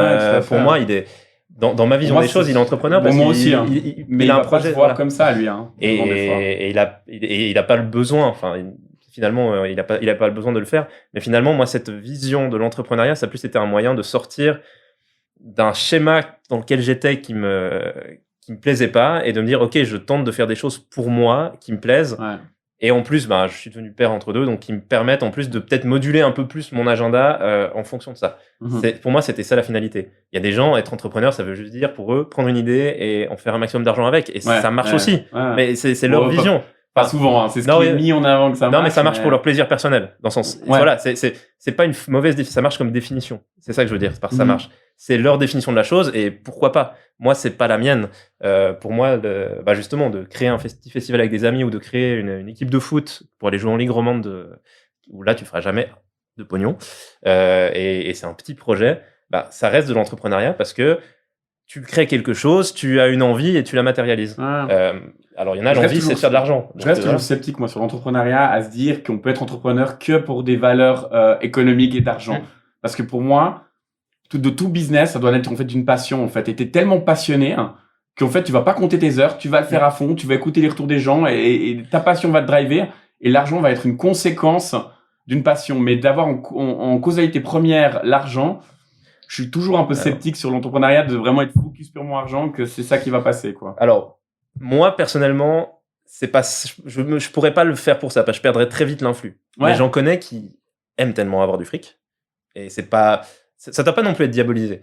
pour moi, il est dans ma vision des choses, il est entrepreneur parce moi aussi, mais il a un projet, pas se voir comme ça, lui. Et il a pas le besoin. Finalement, il a pas le besoin de le faire. Mais finalement, moi, cette vision de l'entrepreneuriat, ça a plus été un moyen de sortir d'un schéma dans lequel j'étais qui me plaisait pas et de me dire, ok, je tente de faire des choses pour moi qui me plaisent. Et en plus, je suis devenu père entre deux, donc qui me permettent en plus de peut-être moduler un peu plus mon agenda en fonction de ça. Pour moi, c'était ça la finalité. Il y a des gens, être entrepreneur, ça veut juste dire pour eux prendre une idée et en faire un maximum d'argent avec. Et ça marche aussi. Mais c'est leur vision. Pas souvent, c'est ce qui est mis en avant que ça marche. Non, mais ça marche pour leur plaisir personnel, dans le sens. Voilà, c'est pas une mauvaise définition, ça marche comme définition. C'est ça que je veux dire, c'est ça marche. C'est leur définition de la chose et pourquoi pas. Moi, c'est pas la mienne. Pour moi, justement, de créer un petit festival avec des amis ou de créer une équipe de foot pour aller jouer en Ligue romande, où là, tu feras jamais de pognon. Et c'est un petit projet. Ça reste de l'entrepreneuriat parce que tu crées quelque chose, tu as une envie et tu la matérialises. Alors, il y en a, l'envie, c'est de faire de l'argent. Je reste toujours sceptique, moi, sur l'entrepreneuriat, à se dire qu'on peut être entrepreneur que pour des valeurs économiques et d'argent. Parce que pour moi, tout business, ça doit être en fait d'une passion, en fait. Et t'es tellement passionné qu'en fait, tu vas pas compter tes heures, tu vas le faire à fond, tu vas écouter les retours des gens et ta passion va te driver et l'argent va être une conséquence d'une passion. Mais d'avoir en causalité première l'argent, je suis toujours un peu sceptique sur l'entrepreneuriat, de vraiment être focus purement argent, que c'est ça qui va passer, quoi. Alors, moi, personnellement, je pourrais pas le faire pour ça, parce que je perdrais très vite l'influx. Mais j'en connais qui aiment tellement avoir du fric. Et ça doit pas non plus être diabolisé.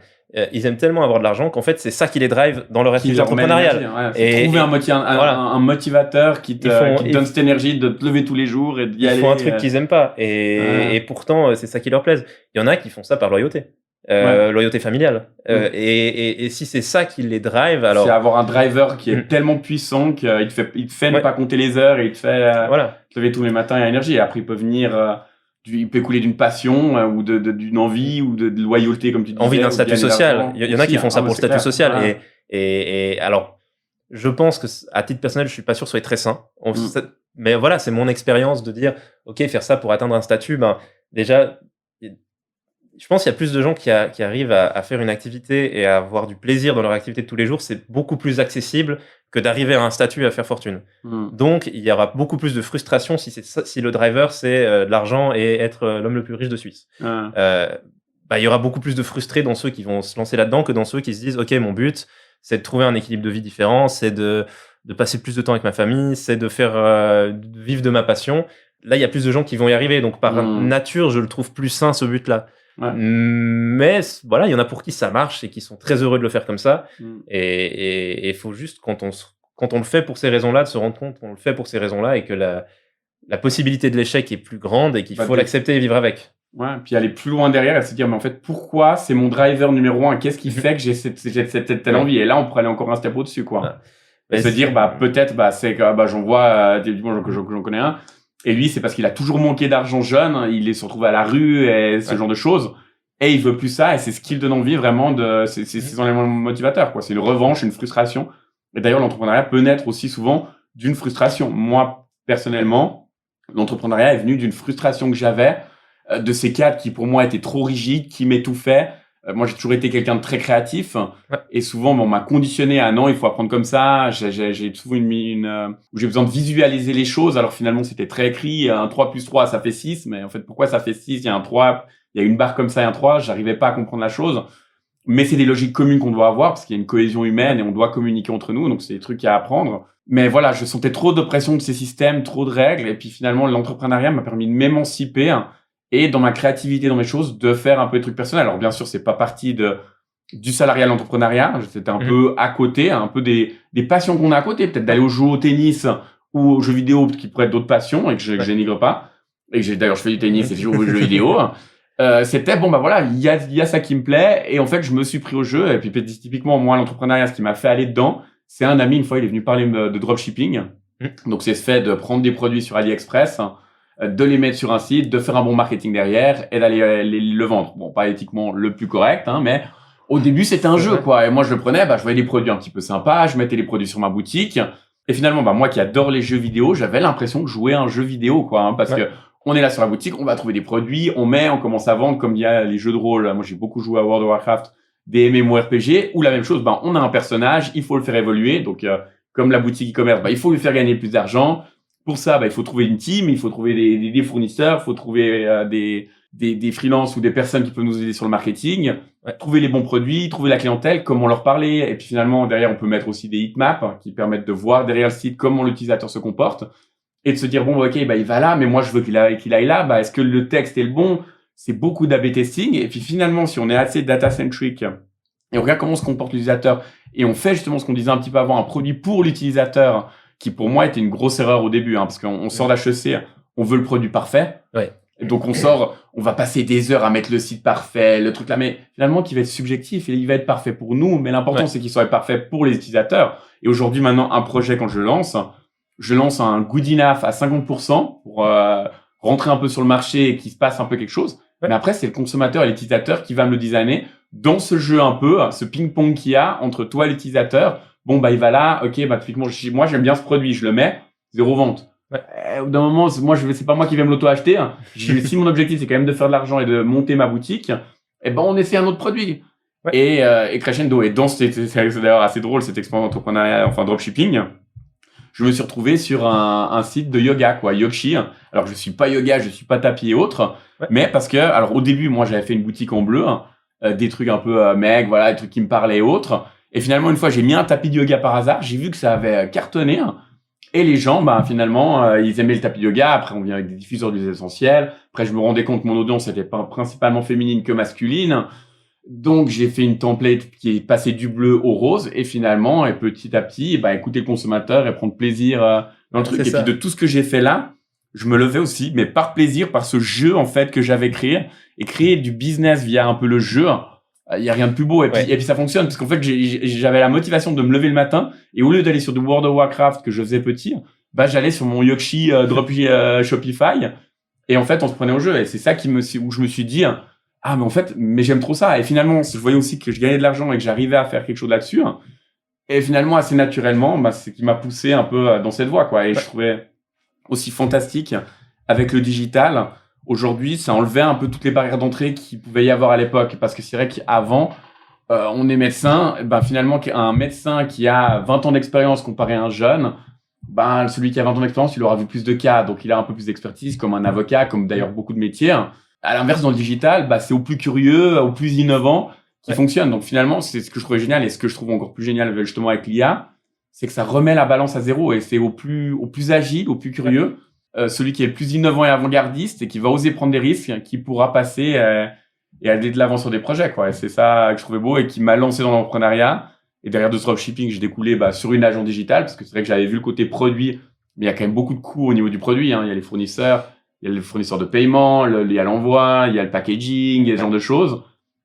Ils aiment tellement avoir de l'argent qu'en fait, c'est ça qui les drive dans leur activité entrepreneuriale. Et trouver un motivateur qui te donne cette énergie de te lever tous les jours et d'y aller. Ils font un truc qu'ils aiment pas. Et pourtant, c'est ça qui leur plaise. Il y en a qui font ça par loyauté. loyauté familiale. Et si c'est ça qui les drive, alors... C'est avoir un driver qui est tellement puissant qu'il te fait ne pas compter les heures et il te fait te lever tous les matins à énergie. Et après, il peut venir... il peut couler d'une passion ou d'une envie ou de loyauté, comme tu disais. Envie d'un statut social. Il y en a qui font ça pour le statut social. Ouais. Et alors, je pense que, à titre personnel, je suis pas sûr que ce soit très sain. Mais voilà, c'est mon expérience de dire, OK, faire ça pour atteindre un statut, déjà, je pense qu'il y a plus de gens qui arrivent à faire une activité et à avoir du plaisir dans leur activité de tous les jours. C'est beaucoup plus accessible que d'arriver à un statut et à faire fortune. Donc, il y aura beaucoup plus de frustration si le driver, c'est de l'argent et être l'homme le plus riche de Suisse. Il y aura beaucoup plus de frustrés dans ceux qui vont se lancer là-dedans que dans ceux qui se disent, OK, mon but, c'est de trouver un équilibre de vie différent, c'est de passer plus de temps avec ma famille, c'est de faire vivre de ma passion. Là, il y a plus de gens qui vont y arriver. Donc, par nature, je le trouve plus sain, ce but-là. Ouais. Mais voilà, il y en a pour qui ça marche et qui sont très heureux de le faire comme ça. Et il faut juste, quand on le fait pour ces raisons-là, de se rendre compte qu'on le fait pour ces raisons-là et que la possibilité de l'échec est plus grande et qu'il faut l'accepter et vivre avec. Ouais, puis aller plus loin derrière et se dire, mais en fait, pourquoi c'est mon driver numéro 1? Qu'est-ce qui fait que j'ai cette telle envie? Et là, on pourrait aller encore un step au-dessus, quoi. Et se dire, peut-être, c'est que, j'en vois, j'en connais un. Et lui, c'est parce qu'il a toujours manqué d'argent jeune, il s'est retrouvé à la rue et ce genre de choses. Et il veut plus ça, et c'est ce qui le donne envie vraiment c'est son élément motivateur, quoi. C'est une revanche, une frustration. Et d'ailleurs, l'entrepreneuriat peut naître aussi souvent d'une frustration. Moi, personnellement, l'entrepreneuriat est venu d'une frustration que j'avais, de ces cadres qui, pour moi, étaient trop rigides, qui m'étouffaient. Moi, j'ai toujours été quelqu'un de très créatif. Et souvent, on m'a conditionné à non, il faut apprendre comme ça. J'ai souvent où j'ai besoin de visualiser les choses. Alors finalement, c'était très écrit. 1 3 plus 3, ça fait 6. Mais en fait, pourquoi ça fait 6? Il y a un 3, il y a une barre comme ça et un 3. J'arrivais pas à comprendre la chose. Mais c'est des logiques communes qu'on doit avoir parce qu'il y a une cohésion humaine et on doit communiquer entre nous. Donc, c'est des trucs à apprendre. Mais voilà, je sentais trop de pression de ces systèmes, trop de règles. Et puis finalement, l'entrepreneuriat m'a permis de m'émanciper. Et dans ma créativité, dans mes choses, de faire un peu des trucs personnels. Alors bien sûr, c'est pas partie du salariat à l'entrepreneuriat. C'était un peu à côté, un peu des passions qu'on a à côté. Peut-être d'aller jouer au tennis ou aux jeux vidéo qui pourraient être d'autres passions et que je dénigre pas. Et d'ailleurs, je fais du tennis et je joue aux jeux vidéo. C'était voilà, il y a ça qui me plaît. Et en fait, je me suis pris au jeu. Et puis typiquement, moi, l'entrepreneuriat, ce qui m'a fait aller dedans, c'est un ami, une fois, il est venu parler de dropshipping. Donc, c'est ce fait de prendre des produits sur AliExpress, de les mettre sur un site, de faire un bon marketing derrière et d'aller le vendre. Bon, pas éthiquement le plus correct, mais au début, c'était un jeu, quoi. Et moi, je le prenais, je voyais des produits un petit peu sympas, je mettais les produits sur ma boutique. Et finalement, moi qui adore les jeux vidéo, j'avais l'impression de jouer à un jeu vidéo, quoi, parce que on est là sur la boutique, on va trouver des produits, on commence à vendre comme il y a les jeux de rôle. Moi, j'ai beaucoup joué à World of Warcraft, des MMORPG, où la même chose, on a un personnage, il faut le faire évoluer. Donc, comme la boutique e-commerce, il faut lui faire gagner plus d'argent. Pour ça, il faut trouver une team, il faut trouver des fournisseurs, il faut trouver des freelances ou des personnes qui peuvent nous aider sur le marketing, trouver les bons produits, trouver la clientèle, comment leur parler. Et puis finalement, derrière, on peut mettre aussi des heatmaps qui permettent de voir derrière le site comment l'utilisateur se comporte et de se dire, OK, il va là, mais moi, je veux qu'il aille là. Est-ce que le texte est le bon? C'est beaucoup d'A/B testing. Et puis finalement, si on est assez data-centric et on regarde comment se comporte l'utilisateur et on fait justement ce qu'on disait un petit peu avant, un produit pour l'utilisateur, qui pour moi était une grosse erreur au début, parce qu'on sort d'HEC, on veut le produit parfait. Donc on va passer des heures à mettre le site parfait, le truc là, mais finalement qui va être subjectif, il va être parfait pour nous, mais l'important c'est qu'il soit parfait pour les utilisateurs. Et aujourd'hui maintenant, un projet quand je lance un good enough à 50% pour rentrer un peu sur le marché et qu'il se passe un peu quelque chose. Mais après c'est le consommateur et l'utilisateur qui va me le designer dans ce jeu un peu, ce ping-pong qu'il y a entre toi et l'utilisateur. Bon, il va là, OK, typiquement, moi, j'aime bien ce produit, je le mets, 0 vente. Au bout d'un moment, c'est pas moi qui vais me l'auto-acheter. Si mon objectif, c'est quand même de faire de l'argent et de monter ma boutique, on essaie un autre produit. Et crescendo. Et c'est d'ailleurs assez drôle, cette expérience d'entrepreneuriat, enfin, dropshipping. Je me suis retrouvé sur un site de yoga, quoi, Yogshi. Alors, je suis pas yoga, je suis pas tapis et autres. Mais parce que, alors, au début, moi, j'avais fait une boutique en bleu, des trucs un peu mecs, voilà, des trucs qui me parlaient et autres. Et finalement, une fois, j'ai mis un tapis de yoga par hasard. J'ai vu que ça avait cartonné. Et les gens, finalement, ils aimaient le tapis de yoga. Après, on vient avec des diffuseurs d'huiles essentielles. Après, je me rendais compte que mon audience était pas principalement féminine que masculine. Donc, j'ai fait une template qui est passée du bleu au rose. Et finalement, et petit à petit, écouter le consommateur et prendre plaisir dans le truc. Et puis, de tout ce que j'ai fait là, je me levais aussi, mais par plaisir, par ce jeu, en fait, que j'avais créé. Et créer du business via un peu le jeu. il y a rien de plus beau. Et puis ça fonctionne parce qu'en fait, j'avais la motivation de me lever le matin et au lieu d'aller sur du World of Warcraft que je faisais petit, j'allais sur mon Yoshi Drop Shopify et en fait, on se prenait au jeu. Et c'est ça où je me suis dit, mais j'aime trop ça. Et finalement, je voyais aussi que je gagnais de l'argent et que j'arrivais à faire quelque chose là-dessus. Et finalement, assez naturellement, c'est ce qui m'a poussé un peu dans cette voie, quoi. Et je trouvais aussi fantastique avec le digital. Aujourd'hui, ça enlevait un peu toutes les barrières d'entrée qu'il pouvait y avoir à l'époque. Parce que c'est vrai qu'avant, on est médecin. Finalement, un médecin qui a 20 ans d'expérience comparé à un jeune, celui qui a 20 ans d'expérience, il aura vu plus de cas. Donc, il a un peu plus d'expertise, comme un avocat, comme d'ailleurs beaucoup de métiers. À l'inverse, dans le digital, c'est au plus curieux, au plus innovant qui fonctionne. Donc finalement, c'est ce que je trouvais génial et ce que je trouve encore plus génial justement avec l'IA, c'est que ça remet la balance à zéro et c'est au plus agile, au plus curieux, celui qui est le plus innovant et avant-gardiste et qui va oser prendre des risques, qui pourra passer et aller de l'avant sur des projets, quoi. Et c'est ça que je trouvais beau et qui m'a lancé dans l'entrepreneuriat. Et derrière de ce dropshipping, j'ai découlé sur une agence digitale parce que c'est vrai que j'avais vu le côté produit, mais il y a quand même beaucoup de coûts au niveau du produit. Il y a les fournisseurs, il y a les fournisseurs de paiement, il y a l'envoi, il y a le packaging, il y a ce genre de choses.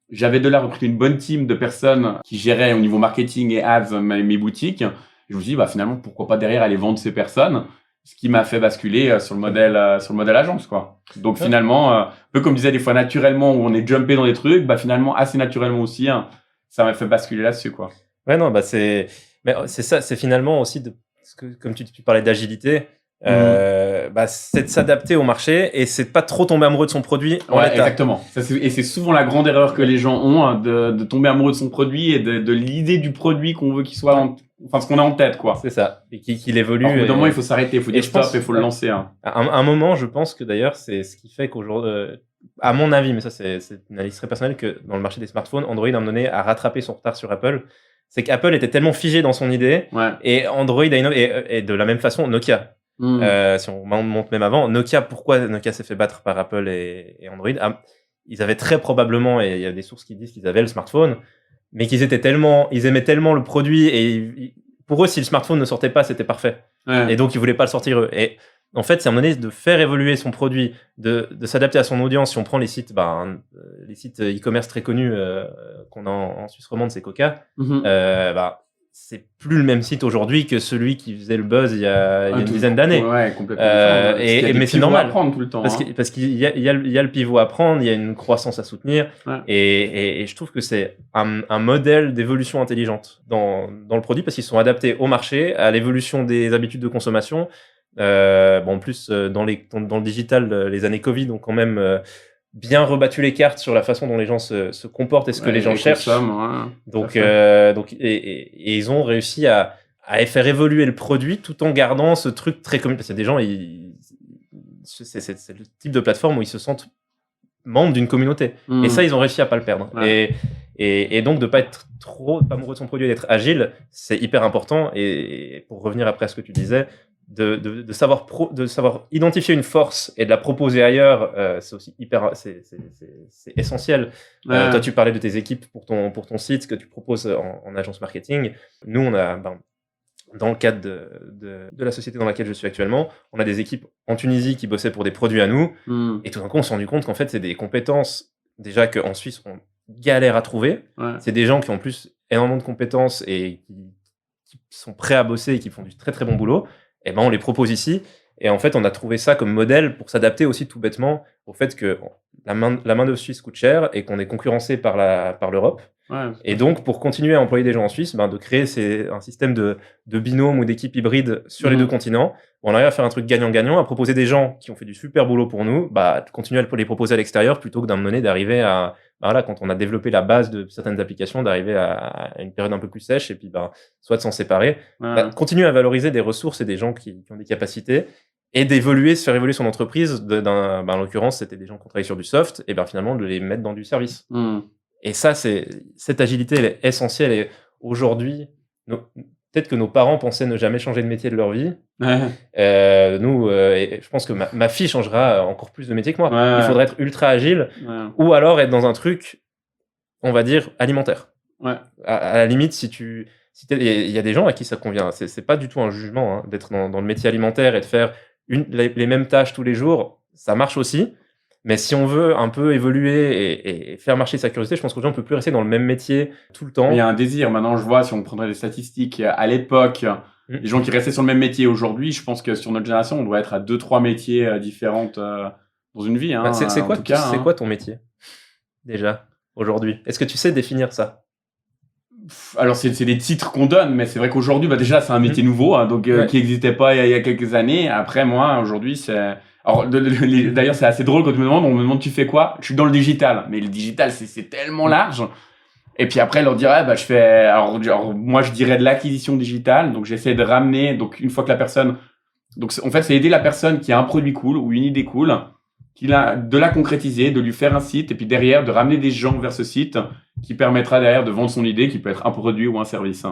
J'avais de là recruté une bonne team de personnes qui géraient au niveau marketing et ads mes boutiques. Je me suis dit, finalement, pourquoi pas derrière aller vendre ces personnes, ce qui m'a fait basculer sur le modèle agence, quoi. Donc finalement, un peu comme je disais des fois naturellement où on est jumpé dans des trucs, finalement assez naturellement aussi, ça m'a fait basculer là-dessus, quoi. Ouais, non, c'est ça, c'est finalement aussi comme tu parlais d'agilité. C'est de s'adapter au marché et c'est de pas trop tomber amoureux de son produit en l'état. Exactement. Et c'est souvent la grande erreur que les gens ont, de tomber amoureux de son produit et de l'idée du produit qu'on veut qu'il soit, ce qu'on a en tête, quoi. C'est ça. Et qu'il évolue. Alors, au bout d'un moment, il faut s'arrêter, il faut dire stop et il faut le lancer. À un moment, je pense que d'ailleurs, c'est ce qui fait qu'aujourd'hui, à mon avis, mais ça, c'est une analyse très personnelle, que dans le marché des smartphones, Android, à un moment donné, a rattrapé son retard sur Apple. C'est qu'Apple était tellement figé dans son idée et Android a innové, et de la même façon, Nokia. Si on monte même avant, pourquoi Nokia s'est fait battre par Apple et Android? Ils avaient très probablement, et il y a des sources qui disent qu'ils avaient le smartphone, mais ils aimaient tellement le produit et pour eux, si le smartphone ne sortait pas, c'était parfait. Et donc, ils voulaient pas le sortir eux. Et en fait, c'est à un moment donné de faire évoluer son produit, de s'adapter à son audience. Si on prend les sites e-commerce très connus qu'on a en Suisse romande, c'est Coca. C'est plus le même site aujourd'hui que celui qui faisait le buzz il y a une dizaine d'années. Ouais, complètement. Mais c'est normal. À prendre tout le temps. Parce qu'il y a le pivot à prendre, il y a une croissance à soutenir. Et je trouve que c'est un modèle d'évolution intelligente dans le produit parce qu'ils sont adaptés au marché, à l'évolution des habitudes de consommation. En plus, dans le digital, les années Covid ont quand même bien rebattu les cartes sur la façon dont les gens se comportent et ce que les gens cherchent. Donc ils ont réussi à faire évoluer le produit tout en gardant ce truc très commun. Parce qu'il y a des gens, c'est le type de plateforme où ils se sentent membres d'une communauté. Et ça, ils ont réussi à pas le perdre. Et donc, de pas être trop amoureux de son produit et d'être agile, c'est hyper important. Et pour revenir après à ce que tu disais, de savoir identifier une force et de la proposer ailleurs, c'est aussi c'est essentiel. Toi, tu parlais de tes équipes pour ton site, ce que tu proposes en agence marketing. Nous, on a, dans le cadre de la société dans laquelle je suis actuellement, on a des équipes en Tunisie qui bossaient pour des produits à nous. Et tout d'un coup, on s'est rendu compte qu'en fait, c'est des compétences déjà qu'en Suisse, on galère à trouver. C'est des gens qui ont en plus énormément de compétences et qui sont prêts à bosser et qui font du très très bon boulot. Et on les propose ici. Et en fait, on a trouvé ça comme modèle pour s'adapter aussi tout bêtement au fait que la main-d'œuvre suisse coûte cher et qu'on est concurrencé par l'Europe. Et donc, pour continuer à employer des gens en Suisse, de créer un système de binôme ou d'équipe hybride sur les deux continents. On arrive à faire un truc gagnant-gagnant, à proposer des gens qui ont fait du super boulot pour nous, continuer à les proposer à l'extérieur plutôt que d'un moment donné d'arriver à, quand on a développé la base de certaines applications, d'arriver à une période un peu plus sèche et puis soit de s'en séparer. Continuer à valoriser des ressources et des gens qui ont des capacités et se faire évoluer son entreprise. En l'occurrence, c'était des gens qui ont travaillé sur du soft et finalement de les mettre dans du service. Et ça, cette agilité, elle est essentielle. Et aujourd'hui, peut-être que nos parents pensaient ne jamais changer de métier de leur vie. Nous, je pense que ma fille changera encore plus de métier que moi. Il faudrait être ultra agile ou alors être dans un truc, on va dire, alimentaire. À la limite, il y a des gens à qui ça convient. C'est pas du tout un jugement d'être dans le métier alimentaire et de faire les mêmes tâches tous les jours. Ça marche aussi. Mais si on veut un peu évoluer et faire marcher sa curiosité, je pense qu'aujourd'hui, on peut plus rester dans le même métier tout le temps. Il y a un désir. Maintenant, je vois, si on prendrait des statistiques à l'époque, les gens qui restaient sur le même métier aujourd'hui, je pense que sur notre génération, on doit être à 2-3 métiers différentes dans une vie. Hein, c'est quoi ton métier, déjà, aujourd'hui? Est-ce que tu sais définir ça? Alors, c'est des titres qu'on donne, mais c'est vrai qu'aujourd'hui, déjà, c'est un métier nouveau, hein, donc qui n'existait pas il y a quelques années. Après, moi, aujourd'hui, c'est... Alors, d'ailleurs, c'est assez drôle quand on me demande tu fais quoi? Je suis dans le digital. Mais le digital, c'est tellement large. Et puis après, leur dirait, je fais... Alors, moi, je dirais de l'acquisition digitale. Donc, j'essaie de ramener... Donc, une fois que la personne... Donc, en fait, c'est aider la personne qui a un produit cool ou une idée cool, de la concrétiser, de lui faire un site, et puis derrière, de ramener des gens vers ce site qui permettra derrière de vendre son idée, qui peut être un produit ou un service.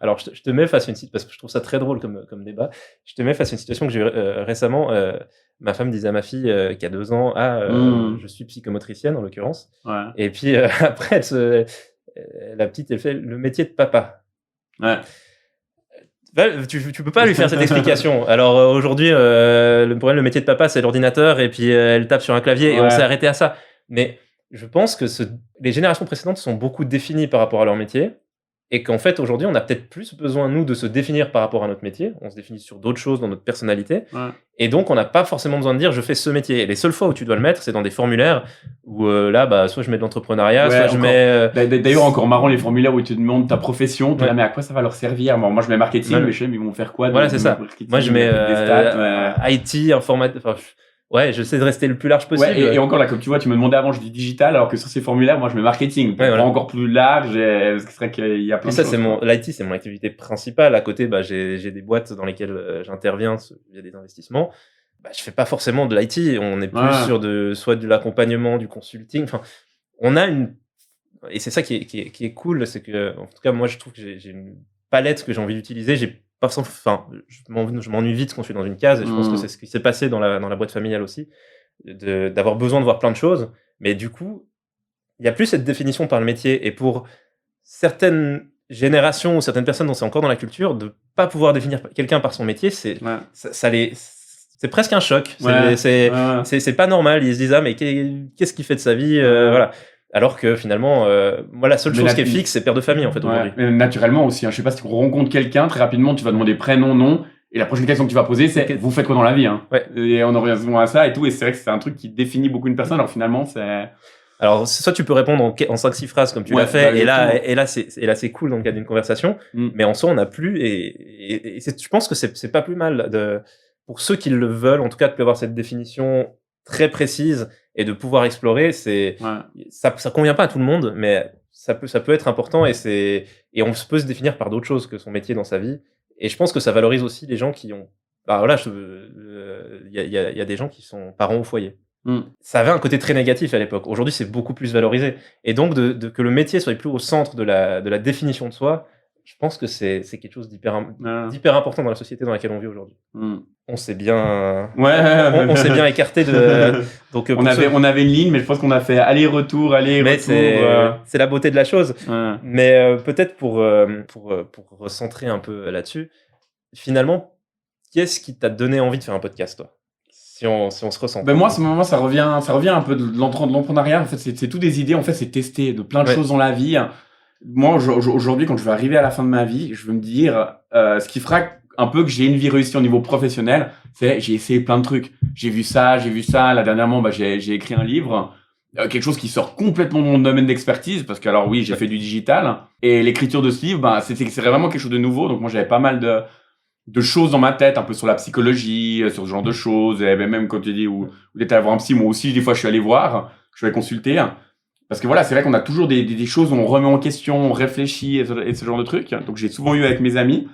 Alors, je te mets face à une situation, parce que je trouve ça très drôle comme débat. Je te mets face à une situation que j'ai eu récemment. Ma femme disait à ma fille qui a 2 ans, je suis psychomotricienne en l'occurrence. Ouais. Et puis après, la petite, elle fait le métier de papa. Ouais. Tu peux pas lui faire cette explication. Alors aujourd'hui, le métier de papa, c'est l'ordinateur et puis elle tape sur un clavier et on s'est arrêté à ça. Mais je pense que les générations précédentes sont beaucoup définies par rapport à leur métier et qu'en fait aujourd'hui, on a peut-être plus besoin nous de se définir par rapport à notre métier. On se définit sur d'autres choses dans notre personnalité et donc on n'a pas forcément besoin de dire je fais ce métier. Et les seules fois où tu dois le mettre, c'est dans des formulaires où là, soit je mets de l'entrepreneuriat, soit je mets. D'ailleurs, encore marrant les formulaires où tu demandes ta profession. Tu dis mais à quoi ça va leur servir? Moi, je mets marketing, mais je sais mais ils vont faire quoi? Voilà, c'est ça. Moi, je mets IT, informatique. Ouais, j'essaie de rester le plus large possible. Ouais, et encore là, comme tu vois, tu me demandais avant, je dis digital, alors que sur ces formulaires, moi, je mets marketing. Encore plus large, parce que c'est vrai qu'il y a plein de choses. L'IT, c'est mon activité principale. À côté, j'ai des boîtes dans lesquelles j'interviens via des investissements. Je fais pas forcément de l'IT. On est plus sur soit de l'accompagnement, du consulting. Enfin, on a et c'est ça qui est cool, c'est que, en tout cas, moi, je trouve que j'ai une palette que j'ai envie d'utiliser. Je m'ennuie vite quand je suis dans une case et je pense que c'est ce qui s'est passé dans la boîte familiale aussi, d'avoir besoin de voir plein de choses. Mais du coup, il n'y a plus cette définition par le métier. Et pour certaines générations ou certaines personnes dont c'est encore dans la culture, de pas pouvoir définir quelqu'un par son métier, c'est presque un choc. C'est pas normal. Ils se disent mais qu'est-ce qu'il fait de sa vie? Voilà. Alors que finalement, moi, la seule chose qui est fixe, c'est père de famille, en fait, aujourd'hui. Naturellement aussi. Je sais pas si tu rencontres quelqu'un, très rapidement, tu vas demander prénom, nom, et la prochaine question que tu vas poser, c'est vous faites quoi dans la vie? Et on en revient souvent à ça et tout, et c'est vrai que c'est un truc qui définit beaucoup une personne, alors finalement, c'est... Alors, soit tu peux répondre en 5-6 phrases comme tu l'as fait, et là, c'est cool dans le cadre d'une conversation, mais en soi, on n'a plus, et je pense que c'est pas plus mal pour ceux qui le veulent, en tout cas, de avoir cette définition très précise et de pouvoir explorer, ça convient pas à tout le monde, mais ça peut être important et on peut se définir par d'autres choses que son métier dans sa vie. Et je pense que ça valorise aussi les gens qui ont, il y a des gens qui sont parents au foyer. Ça avait un côté très négatif à l'époque. Aujourd'hui, c'est beaucoup plus valorisé. Et donc, que le métier soit plus au centre de la définition de soi, je pense que c'est quelque chose d'hyper important dans la société dans laquelle on vit aujourd'hui. On s'est bien, on s'est bien écarté de. Donc, on avait une ligne, mais je pense qu'on a fait aller-retour. Mais c'est la beauté de la chose. Mais peut-être pour recentrer un peu là-dessus, finalement, qu'est-ce qui t'a donné envie de faire un podcast, toi? Si on se ressent. Moi, ça revient un peu de l'entrepreneuriat. En fait, c'est tout des idées. En fait, c'est tester de plein de choses dans la vie. Moi, aujourd'hui, quand je vais arriver à la fin de ma vie, je veux me dire, ce qui fera un peu que j'ai une vie réussie au niveau professionnel, c'est j'ai essayé plein de trucs. J'ai vu ça. Là, dernièrement, j'ai écrit un livre, quelque chose qui sort complètement de mon domaine d'expertise, parce que alors oui, j'ai fait du digital. Et l'écriture de ce livre, c'est vraiment quelque chose de nouveau. Donc moi, j'avais pas mal de choses dans ma tête, un peu sur la psychologie, sur ce genre de choses. Et même quand tu dis où t'es allé voir un psy, moi aussi, des fois, je suis allé voir, je suis allé consulter. Parce que voilà, c'est vrai qu'on a toujours des choses où on remet en question, on réfléchit et ce genre de trucs. Donc j'ai souvent eu avec mes amis.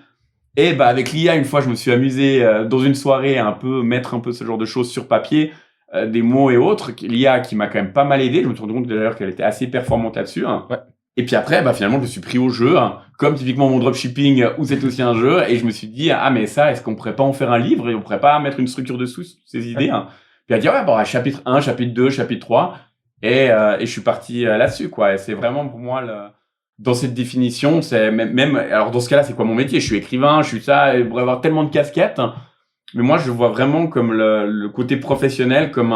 Et avec l'IA, une fois, je me suis amusé dans une soirée à mettre un peu ce genre de choses sur papier, des mots et autres. L'IA qui m'a quand même pas mal aidé. Je me suis rendu compte d'ailleurs qu'elle était assez performante là-dessus. Ouais. Et puis après, finalement, je me suis pris au jeu, comme typiquement mon dropshipping où c'est aussi un jeu. Et je me suis dit, mais ça, est-ce qu'on pourrait pas en faire un livre et on pourrait pas mettre une structure dessous, ces idées? Puis elle a dit, chapitre 1, chapitre 2, chapitre 3. Et je suis parti là-dessus, quoi. Et c'est vraiment pour moi dans cette définition, c'est même alors dans ce cas-là, c'est quoi mon métier? Je suis écrivain, je suis ça, et pour avoir tellement de casquettes. Mais moi, je vois vraiment comme le côté professionnel comme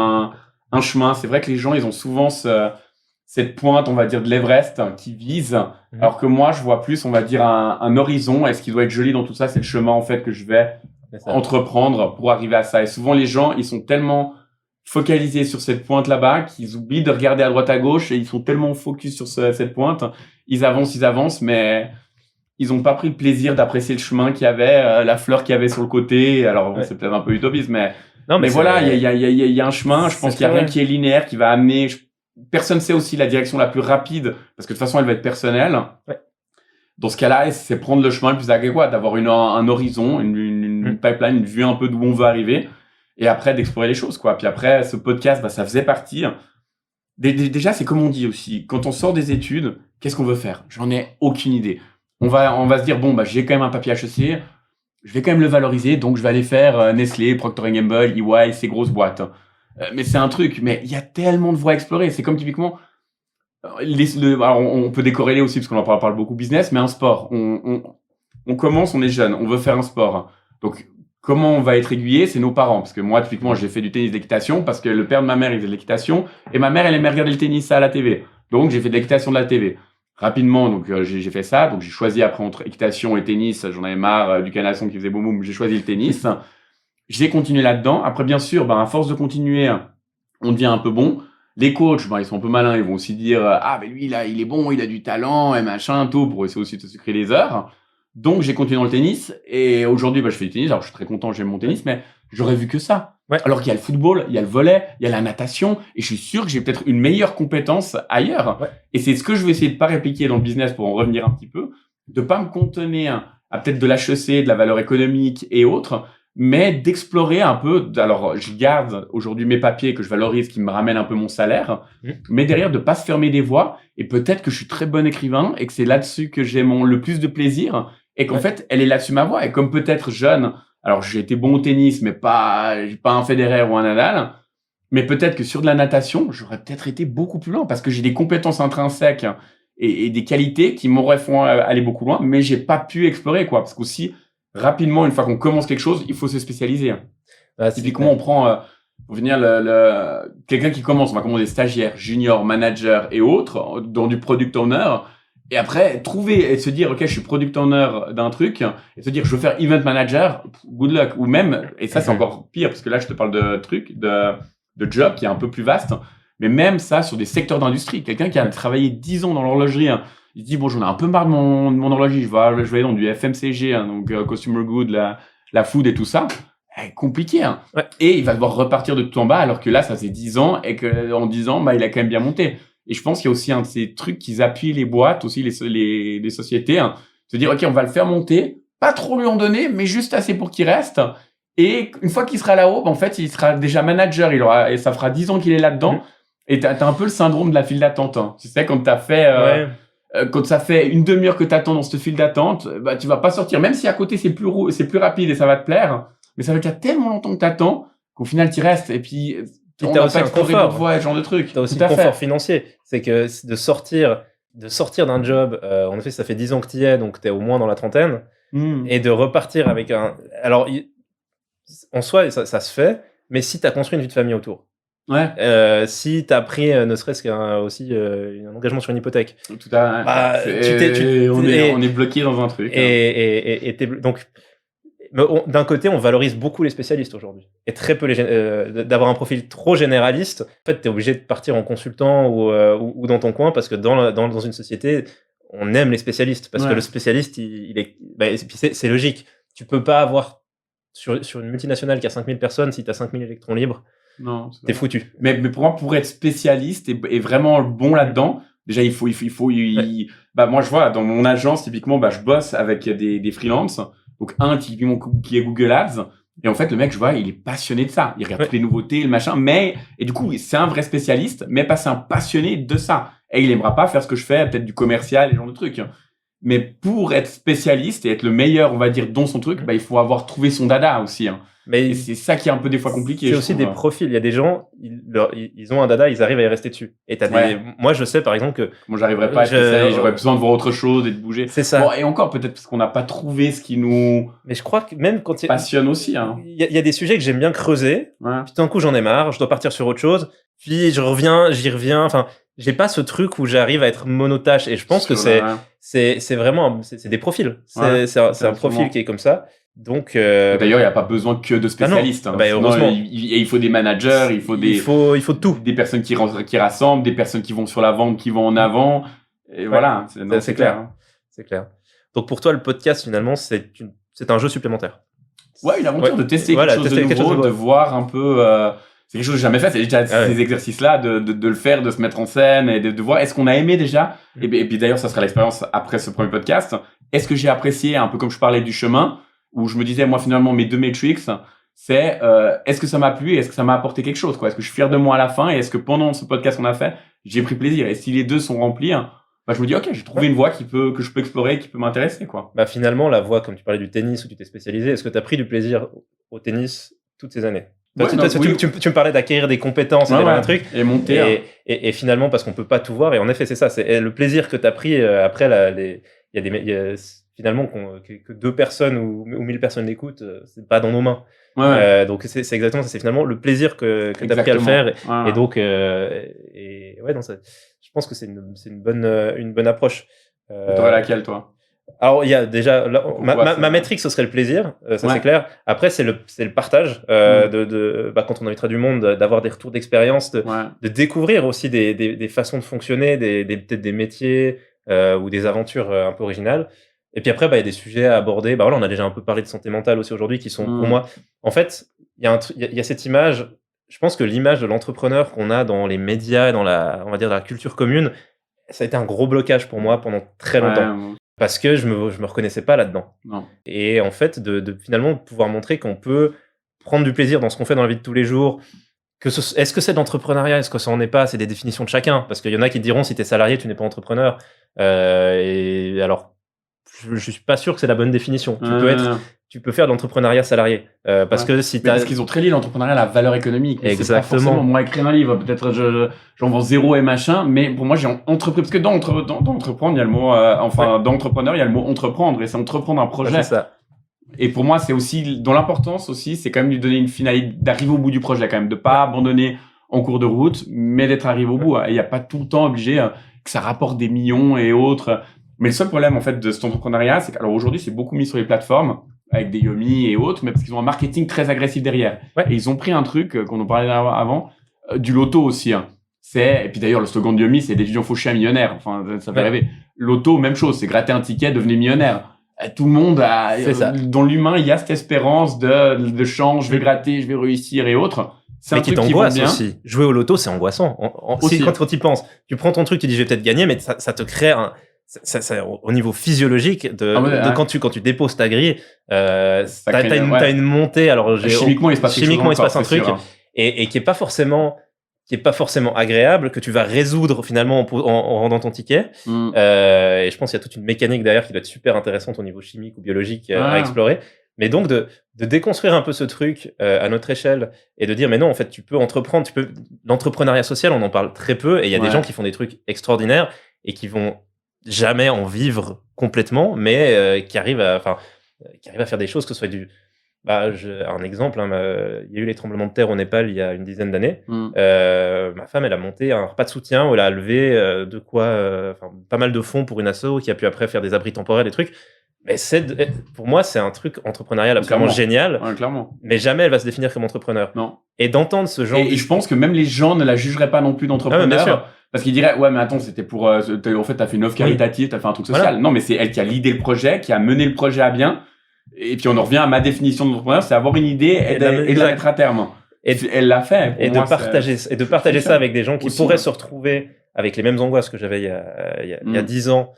un chemin. C'est vrai que les gens, ils ont souvent cette pointe, on va dire, de l'Everest qui vise, alors que moi, je vois plus, on va dire, un horizon. Et ce qui doit être joli dans tout ça, c'est le chemin, en fait, que je vais entreprendre pour arriver à ça. Et souvent, les gens, ils sont tellement focalisés sur cette pointe là-bas qu'ils oublient de regarder à droite, à gauche, et ils sont tellement focus sur cette pointe. Ils avancent, mais ils n'ont pas pris le plaisir d'apprécier le chemin qu'il y avait, la fleur qu'il y avait sur le côté. Alors, bon, c'est peut-être un peu utopiste, mais voilà, il y a un chemin. Je pense qu'il n'y a rien qui est linéaire, qui va amener... Personne ne sait aussi la direction la plus rapide, parce que de toute façon, elle va être personnelle. Ouais. Dans ce cas-là, c'est prendre le chemin le plus adéquat, d'avoir un horizon, une pipeline, une vue un peu d'où on veut arriver, et après d'explorer les choses, quoi. Puis après, ce podcast, ça faisait partie. Déjà, c'est comme on dit aussi, quand on sort des études, qu'est-ce qu'on veut faire? J'en ai aucune idée. On va se dire, bon, j'ai quand même un papier HEC, je vais quand même le valoriser, donc je vais aller faire Nestlé, Procter & Gamble, EY, ces grosses boîtes. Mais c'est un truc, mais il y a tellement de voies à explorer. C'est comme typiquement, alors on peut décorréler aussi, parce qu'on en parle beaucoup business, mais un sport. On commence, on est jeune, on veut faire un sport. Donc, comment on va être aiguillé? C'est nos parents. Parce que moi, typiquement, j'ai fait du tennis d'équitation, parce que le père de ma mère, il faisait de l'équitation, et ma mère, elle aimait regarder le tennis à la TV. Donc, j'ai fait de l'équitation de la TV. Rapidement, donc j'ai fait ça. Donc, j'ai choisi après entre équitation et tennis. J'en avais marre du canasson qui faisait boum boum. J'ai choisi le tennis. J'ai continué là-dedans. Après, bien sûr, à force de continuer, on devient un peu bon. Les coachs, ils sont un peu malins. Ils vont aussi dire, mais lui, là, il est bon, il a du talent, et machin, tout, pour essayer aussi de se sucrer les heures. Donc, j'ai continué dans le tennis. Et aujourd'hui, je fais du tennis. Alors, je suis très content, j'aime mon tennis, mais j'aurais vu que ça. Ouais. Alors qu'il y a le football, il y a le volley, il y a la natation. Et je suis sûr que j'ai peut-être une meilleure compétence ailleurs. Ouais. Et c'est ce que je vais essayer de pas répliquer dans le business pour en revenir un petit peu. De pas me contenir à peut-être de l'HEC, de la valeur économique et autres, mais d'explorer un peu. Alors, je garde aujourd'hui mes papiers que je valorise, qui me ramènent un peu mon salaire, mais derrière, de pas se fermer des voies. Et peut-être que je suis très bon écrivain et que c'est là-dessus que j'ai le plus de plaisir, et qu'en fait, elle est là-dessus ma voie. Et comme peut-être jeune, alors j'ai été bon au tennis, mais pas un Federer ou un Nadal, mais peut-être que sur de la natation, j'aurais peut-être été beaucoup plus loin, parce que j'ai des compétences intrinsèques et des qualités qui m'auraient fait aller beaucoup loin, mais j'ai pas pu explorer, quoi, parce qu'aussi, rapidement, une fois qu'on commence quelque chose, il faut se spécialiser. Typiquement, on prend, pour venir quelqu'un qui commence, on va commencer stagiaire, junior, manager et autres, dans du product owner. Et après, trouver et se dire, OK, je suis product owner d'un truc, et se dire, je veux faire event manager, good luck. Ou même, et ça, c'est encore pire, parce que là, je te parle de trucs, de job qui est un peu plus vaste. Mais même ça, sur des secteurs d'industrie. Quelqu'un qui a travaillé 10 ans dans l'horlogerie, il se dit, bon, j'en ai un peu marre de mon horlogerie, je vais aller dans du FMCG, donc consumer good, la food et tout ça. Compliqué. Ouais. Et il va devoir repartir de tout en bas, alors que là, ça fait 10 ans, et qu'en 10 ans, il a quand même bien monté. Et je pense qu'il y a aussi un de ces trucs qui appuient les boîtes, aussi les sociétés, se dire, OK, on va le faire monter, pas trop lui en donner, mais juste assez pour qu'il reste. Et une fois qu'il sera là-haut, en fait, il sera déjà manager, et ça fera 10 ans qu'il est là-dedans. Et t'as un peu le syndrome de la file d'attente. Tu sais, quand t'as fait, quand ça fait une demi-heure que t'attends dans cette file d'attente, tu vas pas sortir. Même si à côté c'est plus rapide et ça va te plaire, mais ça fait déjà tellement longtemps que t'attends qu'au final t'y restes. Et puis, t'as aussi un confort. Voies, ce genre de truc. T'as aussi le confort financier. C'est que de sortir d'un job, en effet, ça fait 10 ans que t'y es, donc t'es au moins dans la trentaine, et de repartir avec alors, en soi, ça se fait, mais si t'as construit une vie de famille autour. Ouais. Si t'as pris ne serait-ce aussi un engagement sur une hypothèque, tout à on est bloqué dans un truc. Donc, d'un côté, on valorise beaucoup les spécialistes aujourd'hui, et très peu d'avoir un profil trop généraliste. En fait, t'es obligé de partir en consultant ou dans ton coin, parce que dans une société, on aime les spécialistes, parce que le spécialiste, c'est logique. Tu peux pas avoir sur une multinationale qui a 5000 personnes, si t'as 5000 électrons libres. Non, t'es foutu. Mais pour moi, pour être spécialiste et vraiment bon là-dedans, déjà il faut moi je vois dans mon agence typiquement, je bosse avec des freelances. Donc un typiquement qui est Google Ads, et en fait le mec, je vois, il est passionné de ça. Il regarde toutes les nouveautés, le machin, et du coup c'est un vrai spécialiste, mais pas c'est un passionné de ça. Et il aimera pas faire ce que je fais, peut-être du commercial et ce genre de trucs. Mais pour être spécialiste et être le meilleur, on va dire, dans son truc, il faut avoir trouvé son dada aussi. Mais c'est ça qui est un peu des fois compliqué. C'est aussi des profils. Il y a des gens, ils ont un dada, ils arrivent à y rester dessus. Et moi, je sais par exemple que moi, j'arriverais pas à être j'aurais besoin de voir autre chose et de bouger. C'est ça. Bon, et encore peut-être parce qu'on n'a pas trouvé ce qui nous. Mais je crois que même quand passionne aussi. Il y a des sujets que j'aime bien creuser. Puis tout d'un coup, j'en ai marre. Je dois partir sur autre chose. Puis j'y reviens. Enfin, j'ai pas ce truc où j'arrive à être monotâche. Et je pense que c'est vraiment, c'est des profils. C'est un profil qui est comme ça. Donc, d'ailleurs, il n'y a pas besoin que de spécialistes. Ah non. Heureusement. Il faut des managers, il faut tout. Des personnes qui rassemblent, des personnes qui vont sur la vente, qui vont en avant. Et voilà, c'est clair. C'est clair. Donc pour toi, le podcast, finalement, c'est un jeu supplémentaire. Ouais, une aventure de tester quelque chose de nouveau, de voir un peu... c'est quelque chose que j'ai jamais fait, c'est déjà ces exercices-là, de le faire, de se mettre en scène et de voir est-ce qu'on a aimé déjà. Et puis d'ailleurs, ça sera l'expérience après ce premier podcast. Est-ce que j'ai apprécié, un peu comme je parlais du chemin, où je me disais, moi, finalement, mes 2 metrics, c'est est-ce que ça m'a plu et est-ce que ça m'a apporté quelque chose, quoi. Est-ce que je suis fier de moi à la fin et est-ce que pendant ce podcast qu'on a fait, j'ai pris plaisir. Et si les deux sont remplis, bah, je me dis, ok, j'ai trouvé une voie que je peux explorer, qui peut m'intéresser, quoi. Bah, finalement, la voie, comme tu parlais du tennis où tu t'es spécialisé, est-ce que tu as pris du plaisir au tennis toutes ces années? Tu me parlais d'acquérir des compétences et un truc. Et monter. Et finalement, parce qu'on peut pas tout voir, et en effet, c'est ça, c'est le plaisir que tu as pris après finalement, que 2 personnes ou 1000 personnes l'écoutent, c'est pas dans nos mains. Donc c'est exactement ça, c'est finalement le plaisir que tu as pris à le faire. Et donc, non, ça, je pense que c'est une bonne approche. T'aurais laquelle, toi? Alors, il y a déjà, ma métrique, ce serait le plaisir, ça c'est clair. Après, c'est le partage, quand on invitera du monde, d'avoir des retours d'expérience, de découvrir aussi des façons de fonctionner, peut-être des métiers, ou des aventures un peu originales. Et puis après, il y a des sujets à aborder. Voilà, on a déjà un peu parlé de santé mentale aussi aujourd'hui, qui sont pour moi, en fait, il y a cette image. Je pense que l'image de l'entrepreneur qu'on a dans les médias, on va dire, dans la culture commune, ça a été un gros blocage pour moi pendant très longtemps. Parce que je me reconnaissais pas là-dedans. Non. Et en fait, de finalement pouvoir montrer qu'on peut prendre du plaisir dans ce qu'on fait dans la vie de tous les jours. Est-ce que c'est de l'entrepreneuriat? Est-ce que ça en est pas? C'est des définitions de chacun. Parce qu'il y en a qui diront, si tu es salarié, tu n'es pas entrepreneur. Et alors, je suis pas sûr que c'est la bonne définition. Tu peux faire de l'entrepreneuriat salarié. Parce qu'ils ont très lié l'entrepreneuriat à la valeur économique. Exactement. C'est pas forcément, moi, écrire un livre, peut-être j'en vends 0 et machin, mais pour moi, j'ai entrepris, parce que dans entreprendre, il y a le mot, dans entrepreneur, il y a le mot entreprendre, et c'est entreprendre un projet. C'est ça. Et pour moi, c'est aussi, dans l'importance aussi, c'est quand même lui donner une finalité, d'arriver au bout du projet, quand même, de pas abandonner en cours de route, mais d'être arrivé au bout. Et il n'y a pas tout le temps obligé que ça rapporte des millions et autres. Mais le seul problème, en fait, de cet entrepreneuriat, c'est qu'alors aujourd'hui, c'est beaucoup mis sur les plateformes, avec des Yomi et autres, mais parce qu'ils ont un marketing très agressif derrière. Et ils ont pris un truc qu'on en parlait avant, du loto aussi. Et puis d'ailleurs, le slogan de Yomi, c'est des étudiants fauchés à millionnaires. Enfin, ça fait rêver. Loto, même chose, c'est gratter un ticket, devenir millionnaire. Tout le monde dans l'humain, il y a cette espérance de chance, je vais gratter, je vais réussir et autres. C'est un truc qui t'angoisse aussi. Jouer au loto, c'est angoissant. Quand tu y penses, tu prends ton truc, tu dis je vais peut-être gagner, mais ça te crée au niveau physiologique quand tu déposes ta grille, t'as une montée. Alors chimiquement, il se passe un truc et qui est pas forcément agréable, que tu vas résoudre finalement en rendant ton ticket. Et je pense qu'il y a toute une mécanique derrière qui doit être super intéressante au niveau chimique ou biologique à explorer. Mais donc de déconstruire un peu ce truc à notre échelle et de dire mais non, en fait tu peux entreprendre, l'entrepreneuriat social, on en parle très peu et il y a des gens qui font des trucs extraordinaires et qui vont jamais en vivre complètement, mais qui arrivent à faire des choses, que ce soit un exemple, il y a eu les tremblements de terre au Népal il y a une dizaine d'années. Ma femme, elle a monté un repas de soutien où elle a levé pas mal de fonds pour une asso qui a pu après faire des abris temporaires, des trucs. Mais pour moi, c'est un truc entrepreneurial absolument génial. Ouais, clairement. Mais jamais elle va se définir comme entrepreneur. Non. Et d'entendre ce genre. Et je pense que même les gens ne la jugeraient pas non plus d'entrepreneur. Bien sûr. Parce qu'ils diraient, ouais, mais attends, c'était pour, en fait, t'as fait une offre caritative, t'as fait un truc social. Voilà. Non, mais c'est elle qui a l'idée le projet, qui a mené le projet à bien. Et puis, on en revient à ma définition d'entrepreneur, c'est avoir une idée et de la mettre à terme. Et elle l'a fait. Et de partager ça avec des gens qui pourraient se retrouver avec les mêmes angoisses que j'avais il y a 10 ans,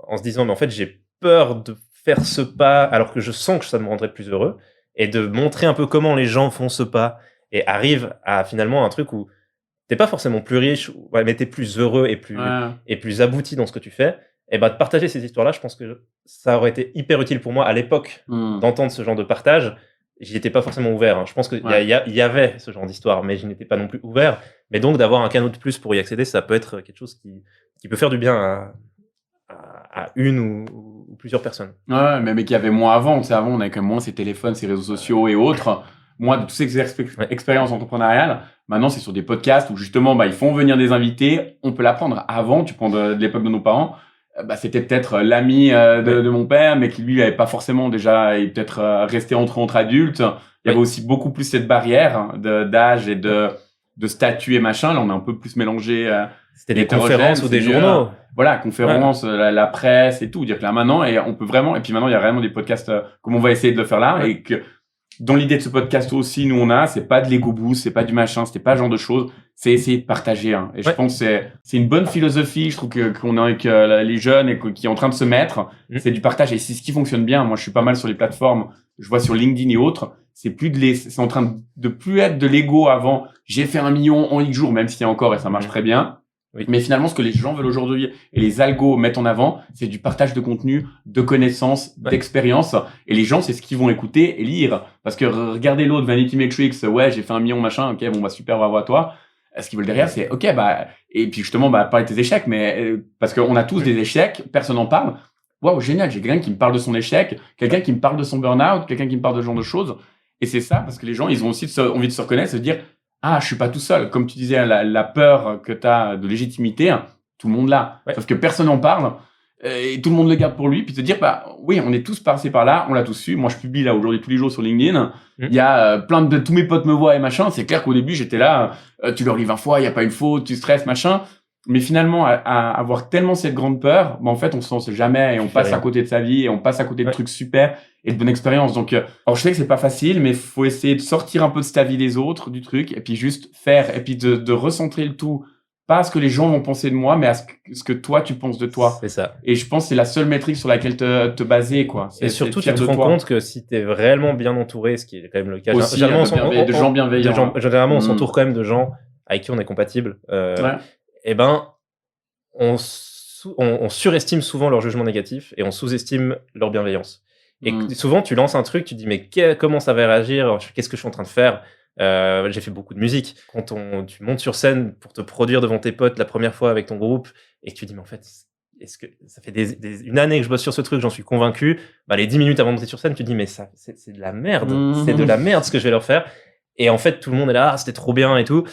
en se disant, mais en fait, j'ai peur de faire ce pas, alors que je sens que ça me rendrait plus heureux, et de montrer un peu comment les gens font ce pas, et arrivent à finalement un truc où t'es pas forcément plus riche, mais t'es plus heureux et plus abouti dans ce que tu fais. Et de partager ces histoires-là, je pense que ça aurait été hyper utile pour moi à l'époque d'entendre ce genre de partage. J'y étais pas forcément ouvert. Je pense qu'il y avait ce genre d'histoire, mais je n'étais pas non plus ouvert. Mais donc d'avoir un canal de plus pour y accéder, ça peut être quelque chose qui peut faire du bien à une ou plusieurs personnes. Ouais, mais qu'il y avait moins avant. Tu sais, avant, on avait quand même moins ces téléphones, ces réseaux sociaux et autres. moi, de toutes ces expériences entrepreneuriales, maintenant, c'est sur des podcasts où justement, ils font venir des invités. On peut l'apprendre. Avant, tu prends de l'époque de nos parents, c'était peut-être l'ami de mon père, mais qui lui avait pas forcément déjà, et peut-être resté entre adultes. Il y avait aussi beaucoup plus cette barrière d'âge et de statut et machin. Là, on est un peu plus mélangé. C'était des conférences ou des journaux. Voilà, conférences, la presse et tout. Dire que là maintenant, et on peut vraiment, et puis maintenant il y a vraiment des podcasts comme on va essayer de le faire là, et que dans l'idée de ce podcast aussi, nous c'est pas de l'ego boost, c'est pas du machin, c'était pas ce genre de choses, c'est essayer de partager. Et je pense que c'est une bonne philosophie, je trouve qu'on a avec les jeunes et qui est en train de se mettre, c'est du partage et c'est ce qui fonctionne bien. Moi, je suis pas mal sur les plateformes, je vois sur LinkedIn et autres, c'est en train de plus être de l'ego avant. J'ai fait 1 million en X jours, même s'il y a encore et ça marche très bien. Oui. Mais finalement, ce que les gens veulent aujourd'hui et les algos mettent en avant, c'est du partage de contenu, de connaissances, d'expériences. Et les gens, c'est ce qu'ils vont écouter et lire. Parce que regardez l'autre, Vanity Metrics, j'ai fait 1 million, machin, ok, super, bravo à toi. Ce qu'ils veulent derrière, c'est, ok, et puis justement, parler de tes échecs, mais parce qu'on a tous des échecs, personne n'en parle. Waouh, génial, j'ai quelqu'un qui me parle de son échec, quelqu'un qui me parle de son burn-out, quelqu'un qui me parle de ce genre de choses. Et c'est ça, parce que les gens, ils ont aussi envie de se reconnaître, se dire, je suis pas tout seul. Comme tu disais, la peur que tu as de légitimité, tout le monde l'a. Sauf que personne n'en parle et tout le monde le garde pour lui. Puis te dire, oui, on est tous passés par là, on l'a tous su. Moi, je publie là aujourd'hui tous les jours sur LinkedIn. Il y a plein de tous mes potes me voient et machin. C'est clair qu'au début, j'étais là, tu leur lis 20 fois, il y a pas une faute, tu stresses, machin. Mais finalement, à avoir tellement cette grande peur, en fait, on se lance jamais et on passe à côté de sa vie et on passe à côté de trucs super et de bonnes expériences. Donc, alors je sais que c'est pas facile, mais faut essayer de sortir un peu de cet avis des autres, du truc, et puis juste faire, et puis de recentrer le tout, pas à ce que les gens vont penser de moi, mais à ce que toi, tu penses de toi. C'est ça. Et je pense que c'est la seule métrique sur laquelle te baser, quoi. Et surtout, tu te rends compte que si t'es réellement bien entouré, ce qui est quand même le cas, aussi, généralement, de gens bienveillants. Généralement, on s'entoure quand même de gens avec qui on est compatible. Et on surestime souvent leur jugement négatif et on sous-estime leur bienveillance. Et souvent, tu lances un truc, tu dis, mais comment ça va réagir? Qu'est-ce que je suis en train de faire? J'ai fait beaucoup de musique. Quand tu montes sur scène pour te produire devant tes potes la première fois avec ton groupe et que tu dis, mais en fait, est-ce que ça fait une année que je bosse sur ce truc, j'en suis convaincu. Les 10 minutes avant de monter sur scène, tu te dis, mais ça, c'est de la merde. C'est de la merde ce que je vais leur faire. Et en fait, tout le monde est là, c'était trop bien et tout.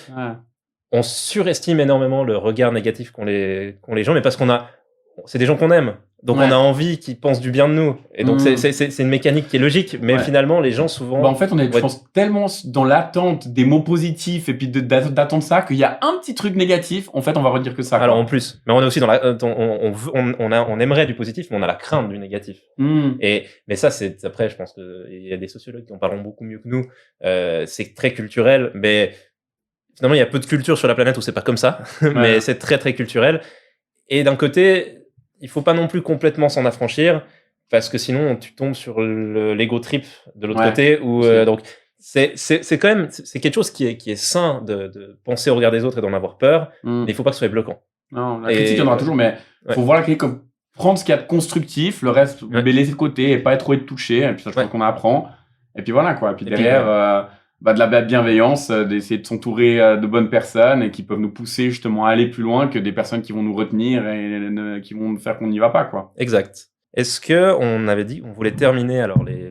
On surestime énormément le regard négatif qu'ont les gens, mais parce c'est des gens qu'on aime. Donc, on a envie qu'ils pensent du bien de nous. Et donc, c'est une mécanique qui est logique. Mais finalement, les gens, souvent... en fait, on est, je pense, tellement dans l'attente des mots positifs et puis d'attendre ça qu'il y a un petit truc négatif. En fait, on va redire que ça. Alors, en plus. Mais on est aussi dans on aimerait du positif, mais on a la crainte du négatif. Mais ça, après, je pense qu'il y a des sociologues qui en parleront beaucoup mieux que nous. C'est très culturel, mais finalement, il y a peu de culture sur la planète où c'est pas comme ça. Mais c'est très, très culturel. Et d'un côté, il faut pas non plus complètement s'en affranchir parce que sinon tu tombes sur l'ego trip de l'autre côté donc c'est quand même c'est quelque chose qui est sain de penser au regard des autres et d'en avoir peur, mais il faut pas que ce soit bloquant. Non, la critique il y en aura toujours, mais faut voir la critique comme prendre ce qu'il y a de constructif, le reste laisser de côté et pas être trop touché, et puis ça je pense qu'on apprend et puis voilà quoi, et puis derrière de la bienveillance, d'essayer de s'entourer de bonnes personnes et qui peuvent nous pousser justement à aller plus loin que des personnes qui vont nous retenir et qui vont faire qu'on n'y va pas, quoi. Exact. Est-ce que on avait dit qu'on voulait terminer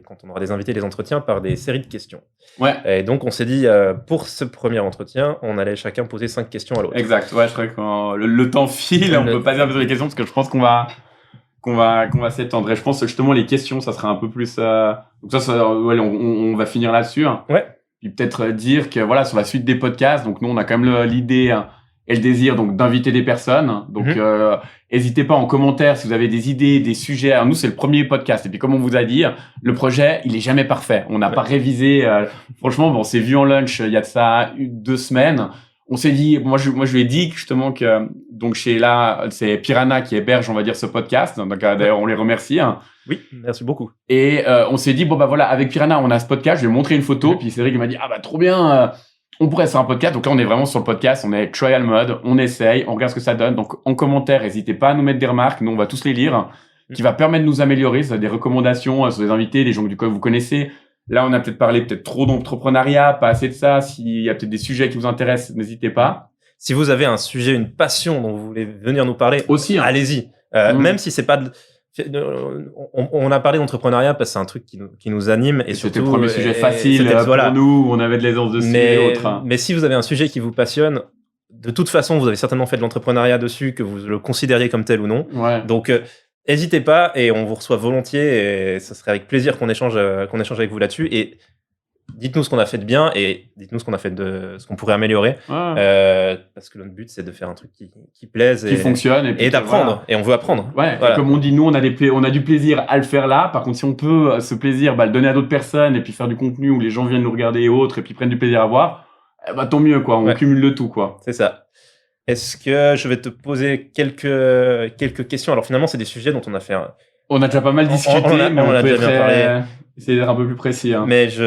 quand on aura des invités, les entretiens par des séries de questions. Et donc on s'est dit pour ce premier entretien, on allait chacun poser 5 questions à l'autre. Exact. Je crois que le temps file, on peut pas dire les questions parce que je pense qu'on va s'étendre. Et je pense que justement les questions, ça sera un peu plus. Donc ça on va finir là-dessus. Puis peut-être dire que voilà, sur la suite des podcasts, donc nous on a quand même l'idée et le désir donc d'inviter des personnes. Donc n'hésitez pas en commentaire si vous avez des idées, des sujets. Alors, nous c'est le premier podcast et puis comme on vous a dit, le projet il est jamais parfait. On n'a pas révisé. Franchement, on s'est vu en lunch il y a de ça 2 semaines. On s'est dit, moi je lui ai dit justement que donc c'est Piranha qui héberge on va dire ce podcast. Donc d'ailleurs on les remercie. Oui, merci beaucoup. Et on s'est dit voilà, avec Piranha on a ce podcast, je vais montrer une photo, puis Cédric m'a dit trop bien, on pourrait faire un podcast. Donc là on est vraiment sur le podcast, on est trial mode, on essaye, on regarde ce que ça donne. Donc en commentaire, n'hésitez pas à nous mettre des remarques, nous on va tous les lire, qui va permettre de nous améliorer, des recommandations sur des invités, des gens que vous connaissez. Là on a peut-être parlé trop d'entrepreneuriat, pas assez de ça. S'il y a peut-être des sujets qui vous intéressent, n'hésitez pas. Si vous avez un sujet, une passion dont vous voulez venir nous parler, aussi, allez-y. Même si c'est pas on a parlé d'entrepreneuriat parce que c'est un truc qui nous anime et surtout c'était le premier sujet facile pour nous, on avait de l'aisance dessus et autres. Mais si vous avez un sujet qui vous passionne, de toute façon, vous avez certainement fait de l'entrepreneuriat dessus, que vous le considériez comme tel ou non. Ouais. Donc, n'hésitez pas et on vous reçoit volontiers et ça serait avec plaisir qu'on échange avec vous là-dessus. Et dites-nous ce qu'on a fait de bien et dites-nous ce qu'on a fait ce qu'on pourrait améliorer. Parce que notre but, c'est de faire un truc qui plaise qui fonctionne et d'apprendre. Voilà. Et on veut apprendre. Ouais. Voilà. Et comme on dit, nous, on a du plaisir à le faire là. Par contre, si on peut ce plaisir, le donner à d'autres personnes et puis faire du contenu où les gens viennent nous regarder et autres et puis prennent du plaisir à voir, tant mieux, quoi. On cumule le tout, quoi. C'est ça. Est-ce que je vais te poser quelques questions? Alors finalement, c'est des sujets dont on a fait. On a déjà pas mal discuté, mais on a déjà bien parlé. Essayer d'être un peu plus précis. Hein. Mais je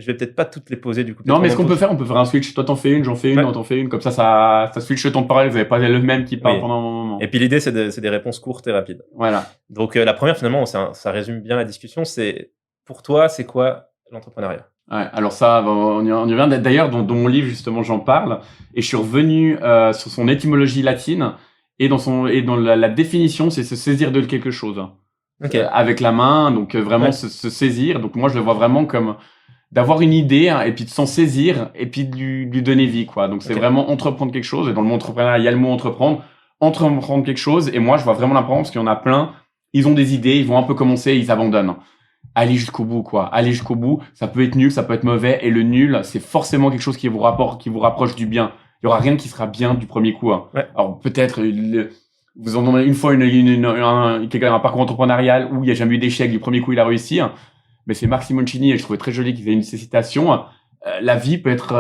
vais peut-être pas toutes les poser du coup. Non, mais ce qu'on peut faire, on peut faire un switch. Toi, t'en fais une, j'en fais une, t'en fais une. Comme ça switch le temps de parler. Vous n'avez pas le même qui parle pendant un moment. Et puis l'idée, c'est des réponses courtes et rapides. Voilà. Donc la première, finalement, ça résume bien la discussion. C'est pour toi, c'est quoi l'entrepreneuriat? Ouais, alors ça, on y revient. D'ailleurs, dans mon livre, justement, j'en parle. Et je suis revenu sur son étymologie latine. Et dans la définition, c'est se saisir de quelque chose. Okay. Avec la main, donc vraiment se saisir. Donc moi, je le vois vraiment comme d'avoir une idée et puis de s'en saisir et puis de lui donner vie, quoi. Donc c'est vraiment entreprendre quelque chose. Et dans le mot entrepreneuriat, il y a le mot entreprendre quelque chose. Et moi, je vois vraiment l'importance parce qu'il y en a plein. Ils ont des idées, ils vont un peu commencer, ils abandonnent. Allez jusqu'au bout, quoi. Allez jusqu'au bout. Ça peut être nul, ça peut être mauvais. Et le nul, c'est forcément quelque chose qui vous rapproche du bien. Il y aura rien qui sera bien du premier coup. Hein. Ouais. Alors peut-être vous en avez une fois un parcours entrepreneurial où il n'y a jamais eu d'échec, du premier coup il a réussi. Mais c'est Marc Simoncini et je trouvais très joli qu'il ait une ces citations. La vie peut être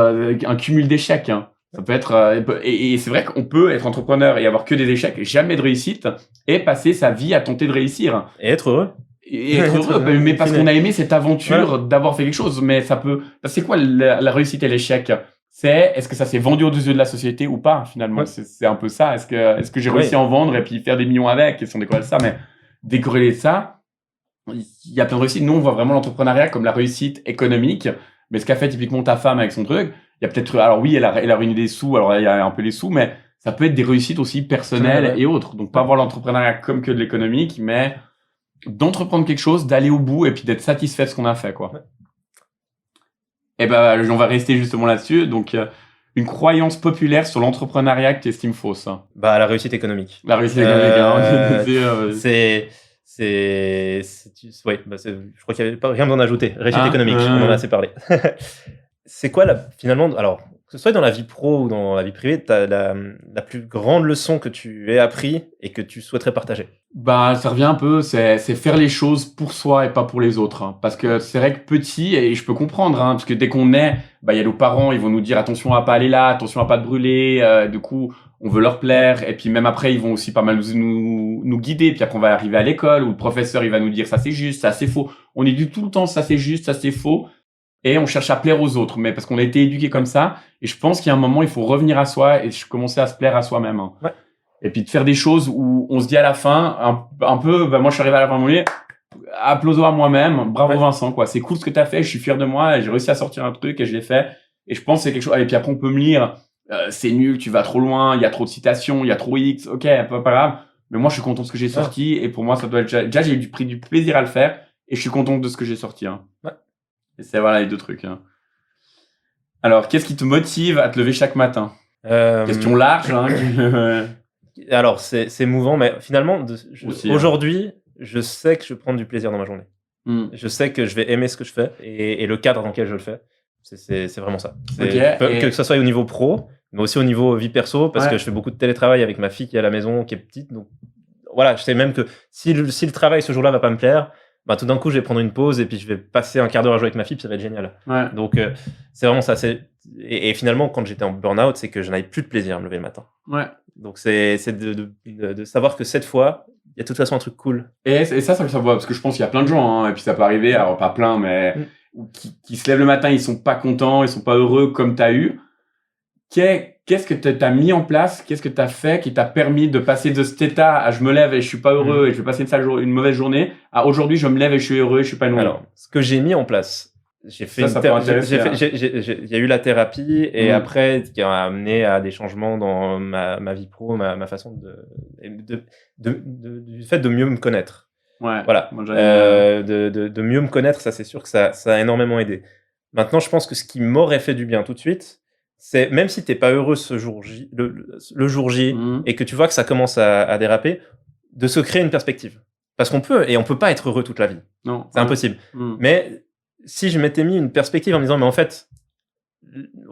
un cumul d'échecs. Hein. Ça peut être et c'est vrai qu'on peut être entrepreneur et avoir que des échecs, jamais de réussite, et passer sa vie à tenter de réussir. Et être heureux. Et être heureux, mais parce qu'on a aimé cette aventure d'avoir fait quelque chose. Mais ça peut. C'est quoi la réussite et l'échec? Est-ce que ça s'est vendu aux yeux de la société ou pas, finalement? C'est un peu ça. Est-ce que j'ai réussi à en vendre et puis faire des millions avec, et si on décorrèle ça, mais décorréler ça, il y a plein de réussites. Nous, on voit vraiment l'entrepreneuriat comme la réussite économique. Mais ce qu'a fait typiquement ta femme avec son truc, il y a peut-être, alors oui, elle a réuni des sous, alors il y a un peu les sous, mais ça peut être des réussites aussi personnelles et autres. Donc, pas voir l'entrepreneuriat comme que de l'économique, mais d'entreprendre quelque chose, d'aller au bout et puis d'être satisfait de ce qu'on a fait, quoi. Et on va rester justement là-dessus. Donc, une croyance populaire sur l'entrepreneuriat que tu estimes fausse. La réussite économique. La réussite économique. Je crois qu'il n'y avait pas rien d'en ajouter. Réussite économique, on en a assez parlé. C'est quoi finalement, alors, que ce soit dans la vie pro ou dans la vie privée, la plus grande leçon que tu aies appris et que tu souhaiterais partager? Ça revient un peu, c'est faire les choses pour soi et pas pour les autres. Hein. Parce que c'est vrai que petit, et je peux comprendre, hein, parce que dès qu'on est, il y a nos parents, ils vont nous dire attention à pas aller là, attention à pas te brûler. Du coup, on veut leur plaire. Et puis même après, ils vont aussi pas mal nous guider. Puis après, on va arriver à l'école où le professeur, il va nous dire ça c'est juste, ça c'est faux. On est dit tout le temps ça c'est juste, ça c'est faux. Et on cherche à plaire aux autres, mais parce qu'on a été éduqué comme ça. Et je pense qu'il y a un moment, il faut revenir à soi et commencer à se plaire à soi-même. Hein. Ouais. Et puis de faire des choses où on se dit à la fin, un peu, moi je suis arrivé à la fin de mon livre, applaudons à moi-même, bravo Vincent, quoi. C'est cool ce que t'as fait, je suis fier de moi, et j'ai réussi à sortir un truc et je l'ai fait. Et je pense que c'est quelque chose. Et puis après on peut me lire, c'est nul, tu vas trop loin, il y a trop de citations, il y a trop X, ok, pas grave. Mais moi je suis content de ce que j'ai sorti et pour moi ça doit être déjà j'ai pris du plaisir à le faire et je suis content de ce que j'ai sorti. Hein. Ouais. Et c'est voilà les deux trucs. Hein. Alors, qu'est-ce qui te motive à te lever chaque matin? Question large. Hein. Alors, c'est mouvant, mais finalement, aujourd'hui, je sais que je prends du plaisir dans ma journée. Je sais que je vais aimer ce que je fais et le cadre dans lequel je le fais. C'est vraiment ça. Que ce soit au niveau pro, mais aussi au niveau vie perso, parce que je fais beaucoup de télétravail avec ma fille qui est à la maison, qui est petite. Donc, voilà, je sais même que si le travail ce jour-là va pas me plaire, tout d'un coup, je vais prendre une pause et puis je vais passer un quart d'heure à jouer avec ma fille, puis ça va être génial. Ouais. Donc, c'est vraiment ça. Et finalement, quand j'étais en burn-out, c'est que je n'avais plus de plaisir à me lever le matin. Ouais. Donc, c'est de savoir que cette fois, il y a de toute façon un truc cool. Et ça me voit, parce que je pense qu'il y a plein de gens, hein, et puis ça peut arriver, alors pas plein, mais qui se lèvent le matin, ils sont pas contents, ils sont pas heureux comme t'as eu. Qu'est-ce que t'as mis en place? Qu'est-ce que t'as fait qui t'a permis de passer de cet état à je me lève et je suis pas heureux et je vais passer une mauvaise journée à aujourd'hui je me lève et je suis heureux et je suis pas heureux? Alors, ce que j'ai mis en place, j'ai fait il y a eu la thérapie et après qui a amené à des changements dans ma vie pro, ma façon du fait de mieux me connaître. Ouais. Voilà. De mieux me connaître, ça c'est sûr que ça a énormément aidé. Maintenant, je pense que ce qui m'aurait fait du bien tout de suite, c'est même si t'es pas heureux ce jour J, le jour J, et que tu vois que ça commence à déraper, de se créer une perspective. Parce qu'on peut pas être heureux toute la vie. Non. C'est impossible. Mais si je m'étais mis une perspective en me disant, mais en fait,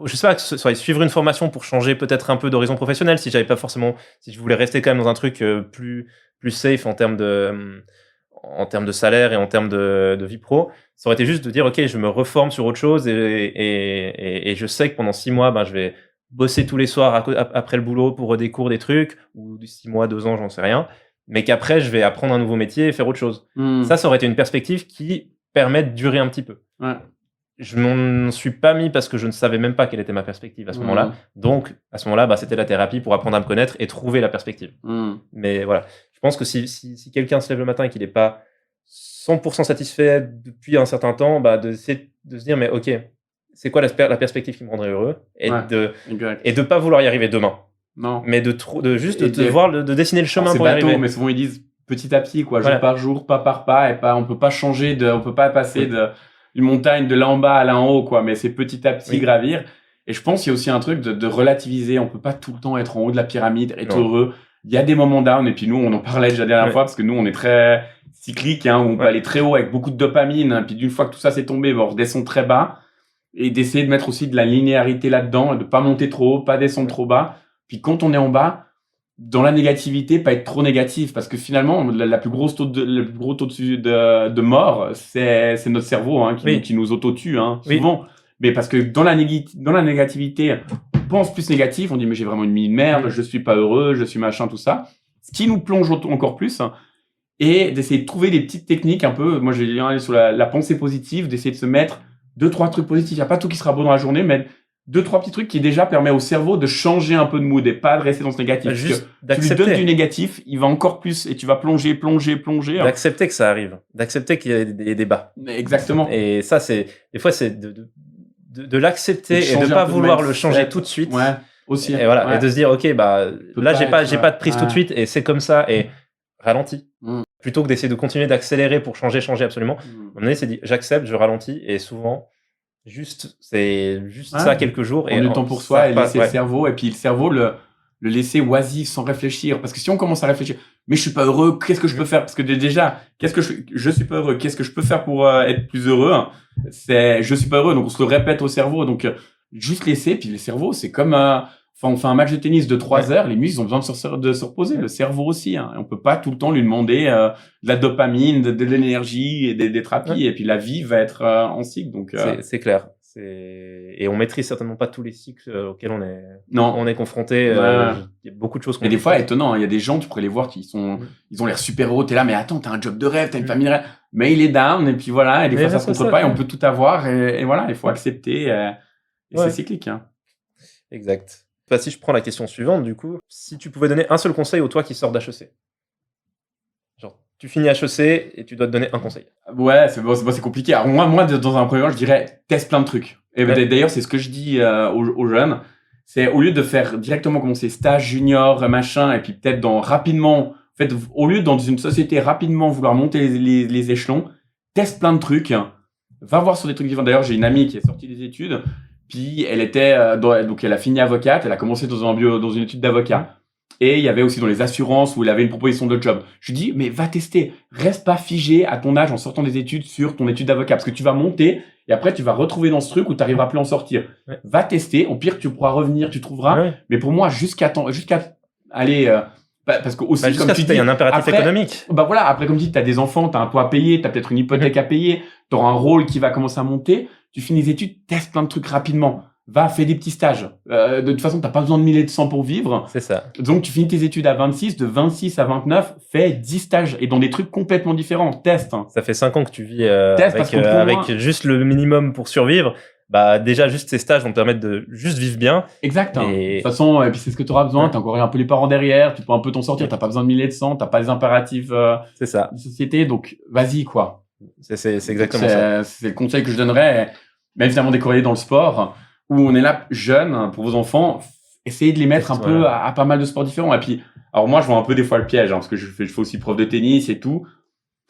je sais pas, que ce soit suivre une formation pour changer peut-être un peu d'horizon professionnel, si je voulais rester quand même dans un truc plus safe en termes de salaire et en termes de vie pro, ça aurait été juste de dire, ok, je me reforme sur autre chose et je sais que pendant 6 mois, je vais bosser tous les soirs après le boulot pour des cours, des trucs, ou 6 mois, 2 ans, j'en sais rien, mais qu'après, je vais apprendre un nouveau métier et faire autre chose. Ça aurait été une perspective qui permet de durer un petit peu. Ouais. Je m'en suis pas mis parce que je ne savais même pas quelle était ma perspective à ce moment-là. Donc, à ce moment-là, c'était la thérapie pour apprendre à me connaître et trouver la perspective. Mais voilà, je pense que si quelqu'un se lève le matin et qu'il n'est pas 100% satisfait depuis un certain temps, de se dire, mais ok, c'est quoi la perspective qui me rendrait heureux, et de pas vouloir y arriver demain. Non. Mais de dessiner le chemin pour y arriver. Mais souvent ils disent petit à petit, quoi, jour par jour, pas par pas, et on peut pas on peut pas passer d'une montagne de là en bas à là en haut, quoi, mais c'est petit à petit gravir. Et je pense qu'il y a aussi un truc de relativiser. On peut pas tout le temps être en haut de la pyramide, être heureux. Il y a des moments down, et puis nous, on en parlait déjà la dernière fois, parce que nous, on est très cyclique, où on peut aller très haut avec beaucoup de dopamine, puis d'une fois que tout ça s'est tombé, on redescend très bas, et d'essayer de mettre aussi de la linéarité là-dedans, et de pas monter trop haut, pas descendre trop bas. Puis quand on est en bas, dans la négativité, pas être trop négatif, parce que finalement, le plus gros taux de mort, c'est notre cerveau qui nous auto-tue souvent. Mais parce que dans la négativité, on pense plus négatif, on dit mais j'ai vraiment une vie de merde, je suis pas heureux, je suis machin, tout ça. Ce qui nous plonge encore plus, et d'essayer de trouver des petites techniques un peu. Moi, j'ai aller sur la pensée positive, d'essayer de se mettre 2-3 trucs positifs. Il n'y a pas tout qui sera beau dans la journée, mais 2-3 petits trucs qui déjà permet au cerveau de changer un peu de mood et pas de rester dans ce négatif. Juste tu lui donnes du négatif, il va encore plus et tu vas plonger. D'accepter que ça arrive, d'accepter qu'il y a des débats. Exactement. Et ça, des fois, c'est de l'accepter et de pas vouloir le changer tout de suite. Ouais, aussi. Et voilà, et de se dire, ok, là, j'ai pas de prise tout de suite et c'est comme ça, et ralentis. Plutôt que d'essayer de continuer d'accélérer pour changer absolument. À un moment donné, c'est dit, j'accepte, je ralentis, et souvent, c'est juste ça quelques jours. Prendre du temps pour soi et laisser le cerveau, et puis le cerveau le laisser oisif sans réfléchir. Parce que si on commence à réfléchir, mais je suis pas heureux, qu'est-ce que je peux faire? Parce que déjà, je suis pas heureux, qu'est-ce que je peux faire pour être plus heureux? Je suis pas heureux, donc on se le répète au cerveau. Donc, juste laisser, puis le cerveau, c'est comme, on fait un match de tennis de 3 heures, les muscles ont besoin de se reposer, le cerveau aussi. On peut pas tout le temps lui demander de la dopamine, de l'énergie et des thérapies, et puis la vie va être en cycle. Donc c'est clair. Et on maîtrise certainement pas tous les cycles auxquels on est confronté. Il y a beaucoup de choses. Et des fois, étonnant, il y a des gens, tu pourrais les voir, ils ont l'air super heureux. T'es là, mais attends, t'as un job de rêve, t'as une famille de rêve. Mais il est down, et puis voilà. Et des fois, ça se contre pas, et on peut tout avoir. Et voilà, il faut accepter. Et c'est cyclique. Exact. Si je prends la question suivante, du coup, si tu pouvais donner un seul conseil au toi qui sort d'HEC, genre tu finis HEC et tu dois te donner un conseil. Ouais, c'est compliqué. Alors moi, dans un premier temps, je dirais teste plein de trucs. Et d'ailleurs, c'est ce que je dis aux jeunes. C'est au lieu de faire directement commencer stage junior, machin, et puis peut-être rapidement, en fait, au lieu dans une société rapidement vouloir monter les échelons, teste plein de trucs. Va voir sur des trucs différents. D'ailleurs, j'ai une amie qui est sortie des études. Puis elle était donc elle a fini avocate, elle a commencé dans une étude d'avocat, et il y avait aussi dans les assurances où elle avait une proposition de job. Je lui dis mais va tester, reste pas figé à ton âge en sortant des études sur ton étude d'avocat, parce que tu vas monter et après tu vas retrouver dans ce truc où tu arriveras plus à en sortir. Va tester, au pire tu pourras revenir, tu trouveras. Mais pour moi jusqu'à aller parce que aussi comme tu dis, il y a un impératif économique. Voilà, après comme tu dis, tu as des enfants, tu as un toit à payer, tu as peut-être une hypothèque à payer, tu auras un rôle qui va commencer à monter. Tu finis les études, teste plein de trucs rapidement. Va, fais des petits stages. De toute façon, t'as pas besoin de 1000 et de 100 pour vivre. C'est ça. Donc, tu finis tes études à 26, de 26 à 29, fais 10 stages et dans des trucs complètement différents. Teste. Ça fait 5 ans que tu vis avec juste le minimum pour survivre. Déjà, juste ces stages vont te permettre de juste vivre bien. Exact. De toute façon, et puis c'est ce que tu auras besoin. T'as encore un peu les parents derrière. Tu peux un peu t'en sortir. T'as pas besoin de 1000 et de 100. T'as pas les impératifs c'est ça. de société. Donc, vas-y, quoi. C'est exactement ça. C'est le conseil que je donnerais. même finalement des corrélés dans le sport, où on est là jeune pour vos enfants, essayez de les mettre un peu à pas mal de sports différents. Et puis, alors moi, je vois un peu des fois le piège, parce que je fais aussi prof de tennis et tout.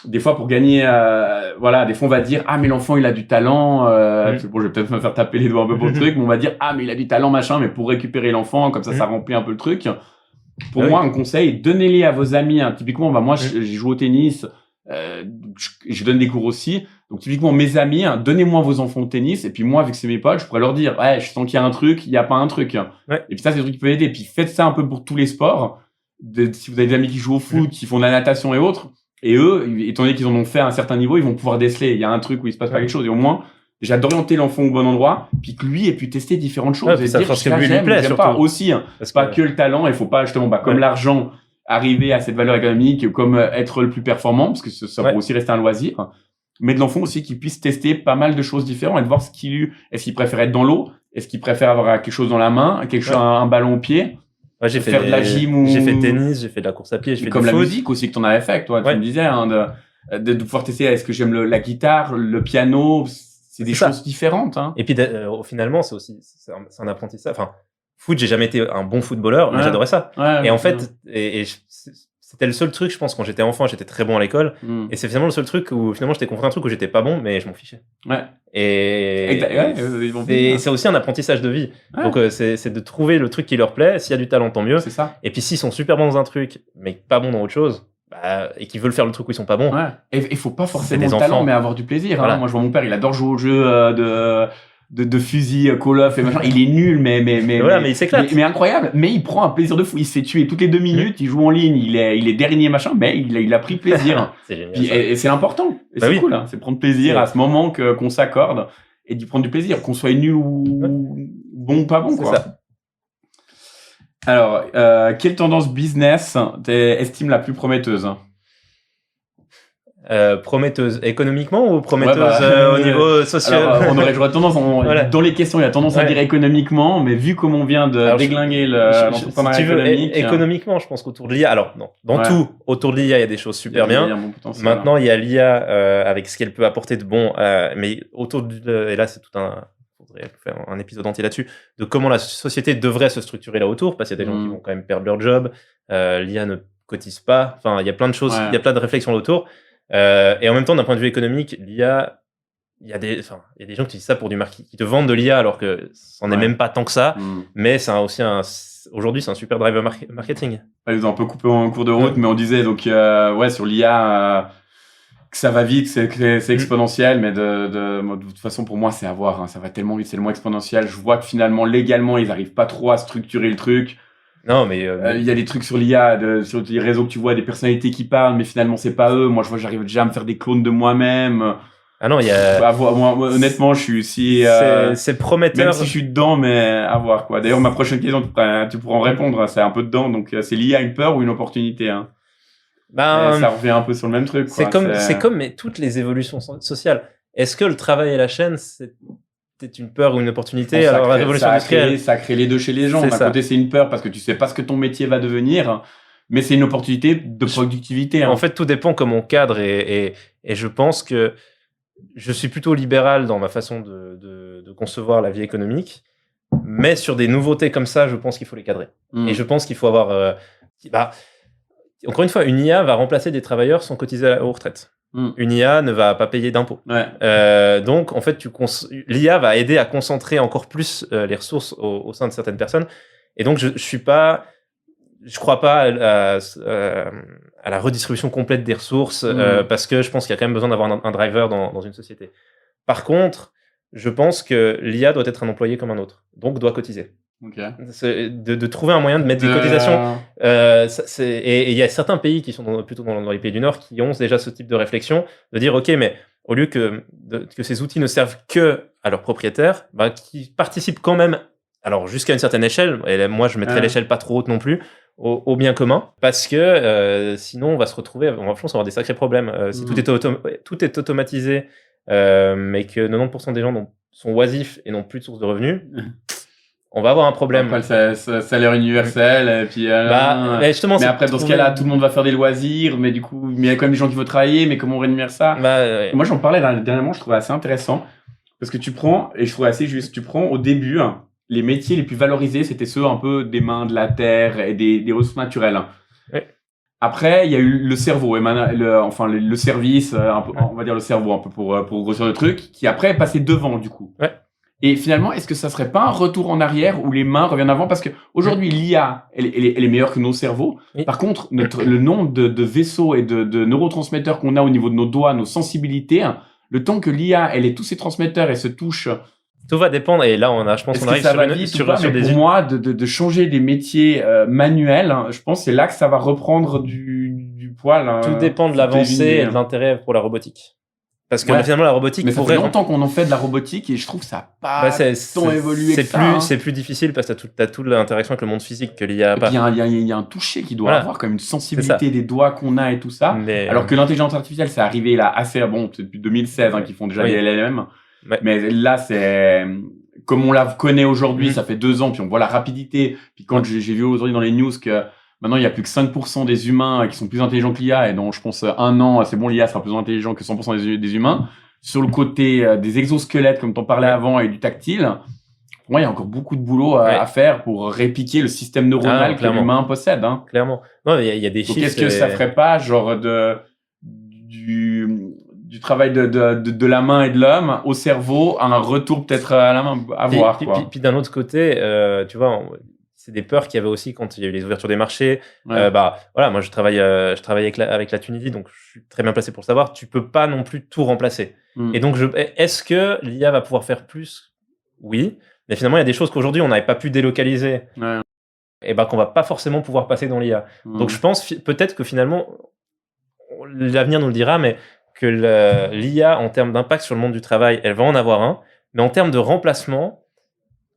Des fois, pour gagner, des fois, on va dire, mais l'enfant, il a du talent. Bon, je vais peut-être me faire taper les doigts un peu pour le truc, mais on va dire, mais il a du talent, machin, mais pour récupérer l'enfant, comme ça remplit un peu le truc. Pour moi, un conseil, donnez-les à vos amis. Typiquement, moi, j'ai joué au tennis, je donne des cours aussi. Donc, typiquement, mes amis, donnez-moi vos enfants au tennis. Et puis, moi, vu que c'est mes potes, je pourrais leur dire, je sens qu'il y a un truc, il n'y a pas un truc. Et puis, ça, c'est des trucs qui peuvent aider. Et puis, faites ça un peu pour tous les sports. Si vous avez des amis qui jouent au foot, qui font de la natation et autres, et eux, étant donné qu'ils en ont fait à un certain niveau, ils vont pouvoir déceler. Il y a un truc où il se passe pas quelque chose. Et au moins, déjà d'orienter l'enfant au bon endroit, puis que lui ait pu tester différentes choses. Et dire, ça lui plaît, surtout. Pas aussi. C'est pas que le talent. Il faut pas, justement, comme l'argent, arriver à cette valeur économique, comme être le plus performant, parce que ça peut aussi rester un loisir. Mais de l'enfant aussi qui puisse tester pas mal de choses différentes et de voir est-ce qu'il préfère être dans l'eau, est-ce qu'il préfère avoir quelque chose dans la main, un ballon au pied. J'ai fait de la gym j'ai fait tennis, j'ai fait de la course à pied, j'ai fait comme la musique aussi que t'en avais fait, toi. Tu me disais, de pouvoir tester, est-ce que j'aime la guitare, le piano, c'est des choses différentes, Et puis, finalement, c'est un apprentissage. Enfin, foot, j'ai jamais été un bon footballeur, mais j'adorais ça. Et en fait, c'était le seul truc, je pense, quand j'étais enfant, j'étais très bon à l'école. Et c'est finalement le seul truc où, finalement, j'étais confronté à un truc où j'étais pas bon, mais je m'en fichais. Et c'est aussi un apprentissage de vie. Donc, c'est de trouver le truc qui leur plaît. S'il y a du talent, tant mieux. C'est ça. Et puis, s'ils sont super bons dans un truc, mais pas bons dans autre chose, et qu'ils veulent faire le truc où ils sont pas bons. Et il faut pas forcément du talent, mais avoir du plaisir. Moi, je vois mon père, il adore jouer au jeu de fusil, Call of et machin. Il est nul, mais il s'éclate. Mais incroyable. Mais il prend un plaisir de fou. Il se fait tuer toutes les 2 minutes. Il joue en ligne. Il est dernier, machin. Mais il a pris plaisir. C'est génial. Et c'est important. Et c'est cool. C'est prendre plaisir à ce moment qu'on s'accorde et d'y prendre du plaisir. Qu'on soit nul ou bon ou pas bon, quoi. Ça. Alors, quelle tendance business t'estimes la plus prometteuse? Prometteuse économiquement ou prometteuse au niveau social? Alors, j'aurais tendance, dans les questions, il y a tendance à dire économiquement, mais vu comme on vient de déglinguer l'entrepreneuriat économique. Économiquement, je pense qu'autour de l'IA, alors non, tout autour de l'IA, il y a des choses super bien. Maintenant, il y a l'IA avec ce qu'elle peut apporter de bon, mais autour et là, c'est tout faudrait faire un épisode entier là-dessus, de comment la société devrait se structurer là autour, parce qu'il y a des gens qui vont quand même perdre leur job, l'IA ne cotise pas, enfin, il y a plein de choses, il y a plein de réflexions là autour. Et en même temps, d'un point de vue économique, l'IA, il y a des gens qui disent ça pour du marketing, qui te vendent de l'IA alors que c'en est même pas tant que ça, mais c'est aussi aujourd'hui, c'est un super driver marketing. Ils ont un peu coupé en cours de route, mais on disait donc sur l'IA que ça va vite, c'est exponentiel, mais de toute façon pour moi c'est à voir, ça va tellement vite, c'est le mot exponentiel. Je vois que finalement légalement ils arrivent pas trop à structurer le truc. Non, mais il y a des trucs sur l'IA, sur les réseaux que tu vois, des personnalités qui parlent, mais finalement c'est pas eux. Moi, je vois, j'arrive déjà à me faire des clones de moi-même. Ah non, il y a. Moi, honnêtement, je suis aussi. C'est prometteur. Même si je suis dedans, mais à voir quoi. D'ailleurs, ma prochaine question, tu pourras en répondre. C'est un peu dedans. Donc, c'est l'IA une peur ou une opportunité, ça revient un peu sur le même truc. C'est comme mais toutes les évolutions sociales. Est-ce que le travail et la chaîne, c'est une peur ou une opportunité? Alors, la révolution industrielle, ça crée les deux chez les gens. D'un côté, c'est une peur parce que tu sais pas ce que ton métier va devenir, mais c'est une opportunité de productivité. En fait, tout dépend comment on cadre et je pense que je suis plutôt libéral dans ma façon de concevoir la vie économique, mais sur des nouveautés comme ça, je pense qu'il faut les cadrer. Et je pense qu'il faut avoir... encore une fois, une IA va remplacer des travailleurs sans cotiser aux retraites. Une IA ne va pas payer d'impôts. Donc, en fait, l'IA va aider à concentrer encore plus les ressources au sein de certaines personnes. Et donc, je crois pas à la redistribution complète des ressources parce que je pense qu'il y a quand même besoin d'avoir un driver dans une société. Par contre, je pense que l'IA doit être un employé comme un autre, donc doit cotiser. De trouver un moyen de mettre des cotisations. Et il y a certains pays qui sont plutôt dans les pays du Nord qui ont déjà ce type de réflexion, de dire ok, mais au lieu que ces outils ne servent que à leurs propriétaires, qui participent quand même, alors jusqu'à une certaine échelle, et moi je mettrais l'échelle pas trop haute non plus, au bien commun, parce que sinon on va se retrouver, je pense avoir des sacrés problèmes. Si tout est automatisé, mais que 90% des gens sont oisifs et n'ont plus de source de revenus, on va avoir un problème. Après, le salaire universel, et puis, mais après, dans ce cas-là, tout le monde va faire des loisirs, mais du coup, il y a quand même des gens qui veulent travailler, mais comment on rémunère ça? Moi, j'en parlais dernièrement, je trouvais assez intéressant. Parce que tu prends, et je trouve assez juste, tu prends au début, hein, les métiers les plus valorisés, c'était ceux un peu des mains, de la terre et des ressources naturelles. Hein. Ouais. Après, il y a eu le cerveau, le service, un peu, on va dire le cerveau, un peu pour grossir le truc, qui après est passé devant, du coup. Ouais. Et finalement, est-ce que ça serait pas un retour en arrière où les mains reviennent avant? Parce que aujourd'hui, l'IA, elle est meilleure que nos cerveaux. Oui. Par contre, le nombre de vaisseaux et de neurotransmetteurs qu'on a au niveau de nos doigts, nos sensibilités, hein, le temps que l'IA, elle ait tous ses transmetteurs et se touche. Tout va dépendre, et là, je pense qu'on arrive sur des... Pour moi, de changer des métiers manuels, hein, je pense que c'est là que ça va reprendre du poil. Hein, tout dépend de l'avancée et de l'intérêt pour la robotique. Parce que finalement, la robotique... Mais ça fait longtemps qu'on en fait de la robotique, et je trouve que ça n'a pas tant évolué que ça. C'est plus difficile parce que tu as toute l'interaction avec le monde physique que l'IA a pas. Il y a un toucher qui doit avoir, comme une sensibilité des doigts qu'on a et tout ça. Alors que l'intelligence artificielle, c'est arrivé là assez... Bon, c'est depuis 2016 qu'ils font déjà des LLM. Ouais. Mais là, c'est comme on la connaît aujourd'hui, ça fait 2 ans, puis on voit la rapidité. Puis quand j'ai vu aujourd'hui dans les news que maintenant, il y a plus que 5% des humains qui sont plus intelligents que l'IA, et donc je pense 1 an, c'est bon, l'IA sera plus intelligent que 100% des humains. Sur le côté des exosquelettes, comme t'en parlais avant, et du tactile, pour moi, il y a encore beaucoup de boulot à faire pour répliquer le système neuronal que l'humain possède. Hein. Clairement. Non, il y a des chiffres. Qu'est-ce que ça ferait pas, genre du travail de la main et de l'homme au cerveau, un retour peut-être à la main à voir. Puis d'un autre côté, tu vois, c'est des peurs qu'il y avait aussi quand il y a eu les ouvertures des marchés. Ouais. Voilà, moi je travaille avec la Tunisie, donc je suis très bien placé pour le savoir. Tu peux pas non plus tout remplacer. Et donc, est-ce que l'IA va pouvoir faire plus? Oui, mais finalement il y a des choses qu'aujourd'hui on n'avait pas pu délocaliser, et qu'on va pas forcément pouvoir passer dans l'IA. Donc je pense peut-être que finalement l'avenir nous le dira, mais que l'IA, en termes d'impact sur le monde du travail, elle va en avoir un, mais en termes de remplacement,